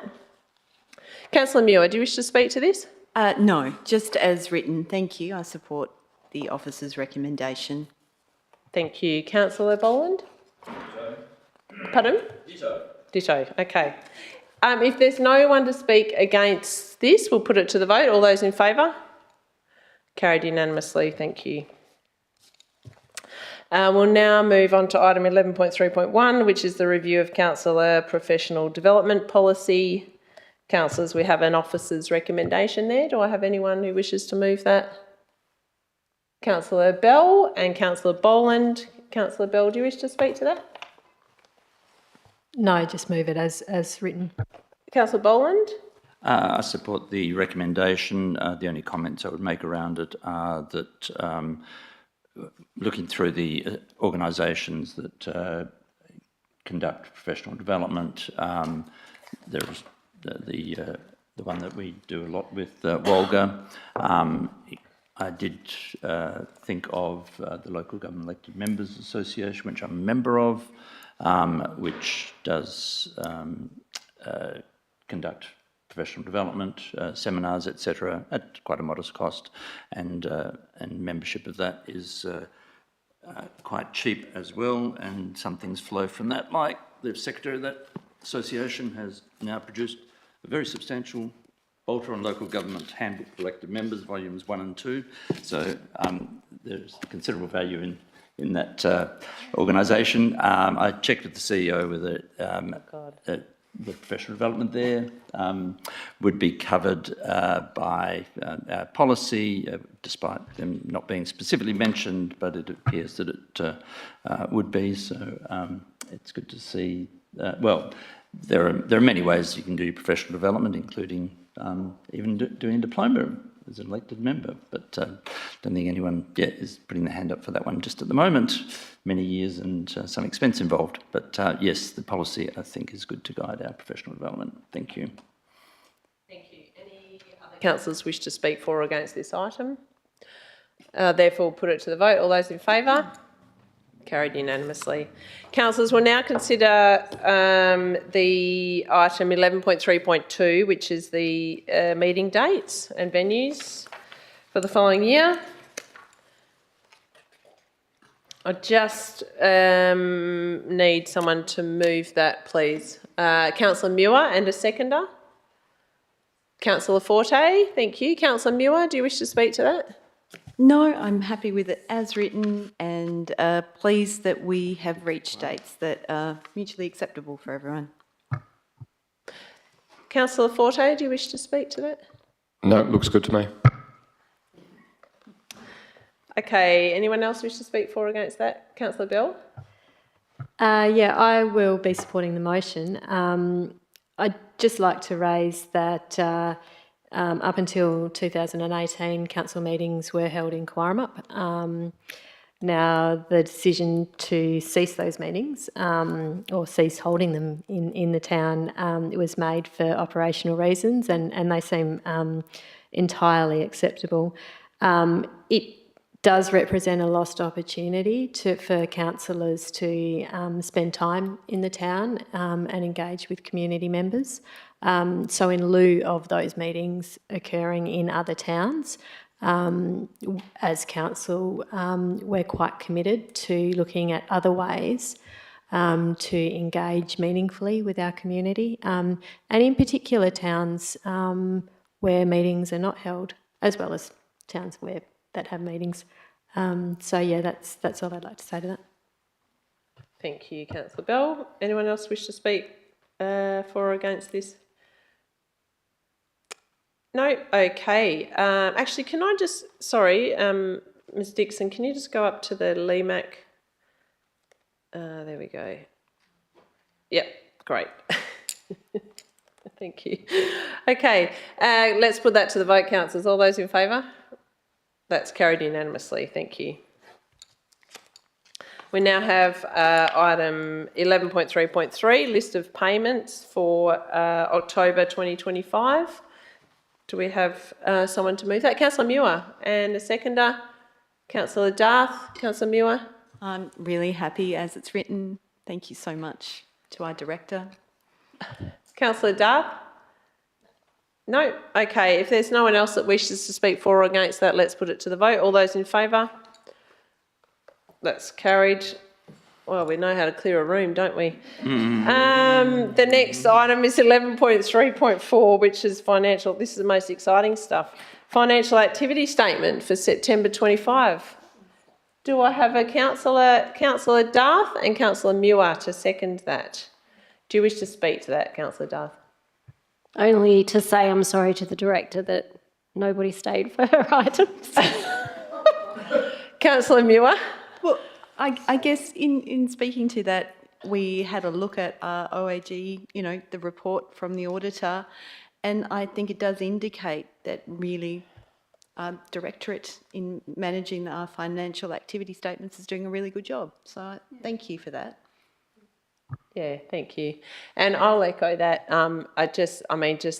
Councillor Muir, do you wish to speak to this? No, just as written. Thank you. I support the officer's recommendation. Thank you. Councillor Boland? Ditto. Pardon? Ditto. Ditto, okay. If there's no one to speak against this, we'll put it to the vote. All those in favour? Carried unanimously, thank you. We'll now move on to item 11.3.1, which is the review of councillor professional development policy. Councillors, we have an officer's recommendation there. Do I have anyone who wishes to move that? Councillor Bell and Councillor Boland. Councillor Bell, do you wish to speak to that? No, just move it as written. Councillor Boland? I support the recommendation. The only comments I would make around it are that looking through the organisations that conduct professional development, there's the one that we do a lot with, Wolga. I did think of the Local Government Elected Members Association, which I'm a member of, which does conduct professional development, seminars, etc., at quite a modest cost, and membership of that is quite cheap as well, and some things flow from that, like the secretary of that association has now produced a very substantial Alter on Local Government Handbook for Elected Members, volumes 1 and 2. So there's considerable value in that organisation. I checked with the CEO whether the professional development there would be covered by our policy, despite them not being specifically mentioned, but it appears that it would be. So it's good to see. Well, there are many ways you can do professional development, including even doing a diploma as an elected member, but don't think anyone yet is putting their hand up for that one just at the moment. Many years and some expense involved, but yes, the policy I think is good to guide our professional development. Thank you. Thank you. Any other councillors wish to speak for or against this item? Therefore, put it to the vote. All those in favour? Carried unanimously. Councillors, will now consider the item 11.3.2, which is the meeting dates and venues for the following year. I just need someone to move that, please. Councillor Muir and a seconder. Councillor Forte, thank you. Councillor Muir, do you wish to speak to that? No, I'm happy with it as written and pleased that we have reached dates that are mutually acceptable for everyone. Councillor Forte, do you wish to speak to that? No, it looks good to me. Okay, anyone else wish to speak for or against that? Councillor Bell? Yeah, I will be supporting the motion. I'd just like to raise that up until 2018, council meetings were held in Quaremup. Now, the decision to cease those meetings or cease holding them in the town, it was made for operational reasons, and they seem entirely acceptable. It does represent a lost opportunity for councillors to spend time in the town and engage with community members. So in lieu of those meetings occurring in other towns, as council, we're quite committed to looking at other ways to engage meaningfully with our community, and in particular towns where meetings are not held, as well as towns that have meetings. So yeah, that's all I'd like to say to that. Thank you, Councillor Bell. Anyone else wish to speak for or against this? No? Okay. Actually, can I just, sorry, Ms Dixon, can you just go up to the LEMAC? There we go. Yep, great. Thank you. Okay, let's put that to the vote, councillors. All those in favour? That's carried unanimously. Thank you. We now have item 11.3.3, list of payments for October 2025. Do we have someone to move that? Councillor Muir, and a seconder, Councillor Darth. Councillor Muir. I'm really happy as it's written. Thank you so much to our director. Councillor Darth? No? Okay, if there's no one else that wishes to speak for or against that, let's put it to the vote. All those in favour? That's carried. Well, we know how to clear a room, don't we? The next item is 11.3.4, which is financial. This is the most exciting stuff. Financial activity statement for September 25. Do I have a Councillor Darth and Councillor Muir to second that? Do you wish to speak to that, Councillor Darth? Only to say I'm sorry to the director that nobody stayed for her items. Councillor Muir? Well, I guess in speaking to that, we had a look at our OAG, you know, the report from the auditor, and I think it does indicate that really our directorate in managing our financial activity statements is doing a really good job. So thank you for that. Yeah, thank you. And I'll echo that. Just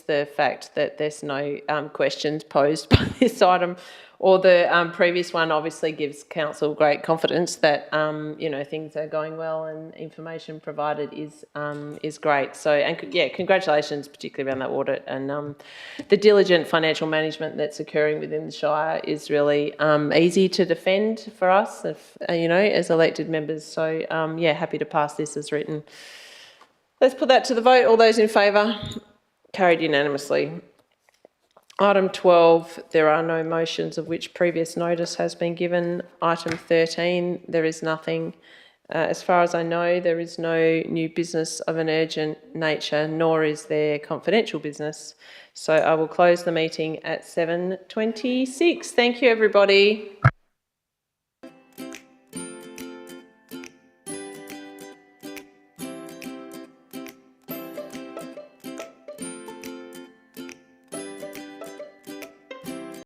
the fact that there's no questions posed by this item or the previous one obviously gives council great confidence that you know, things are going well and information provided is great. So, and yeah, congratulations, particularly around that audit, and the diligent financial management that's occurring within the Shire is really easy to defend for us, if, you know, as elected members. So yeah, happy to pass this as written. Let's put that to the vote. All those in favour? Carried unanimously. Item 12, there are no motions of which previous notice has been given. Item 13, there is nothing. As far as I know, there is no new business of an urgent nature, nor is there confidential business. So I will close the meeting at 7:26. Thank you, everybody.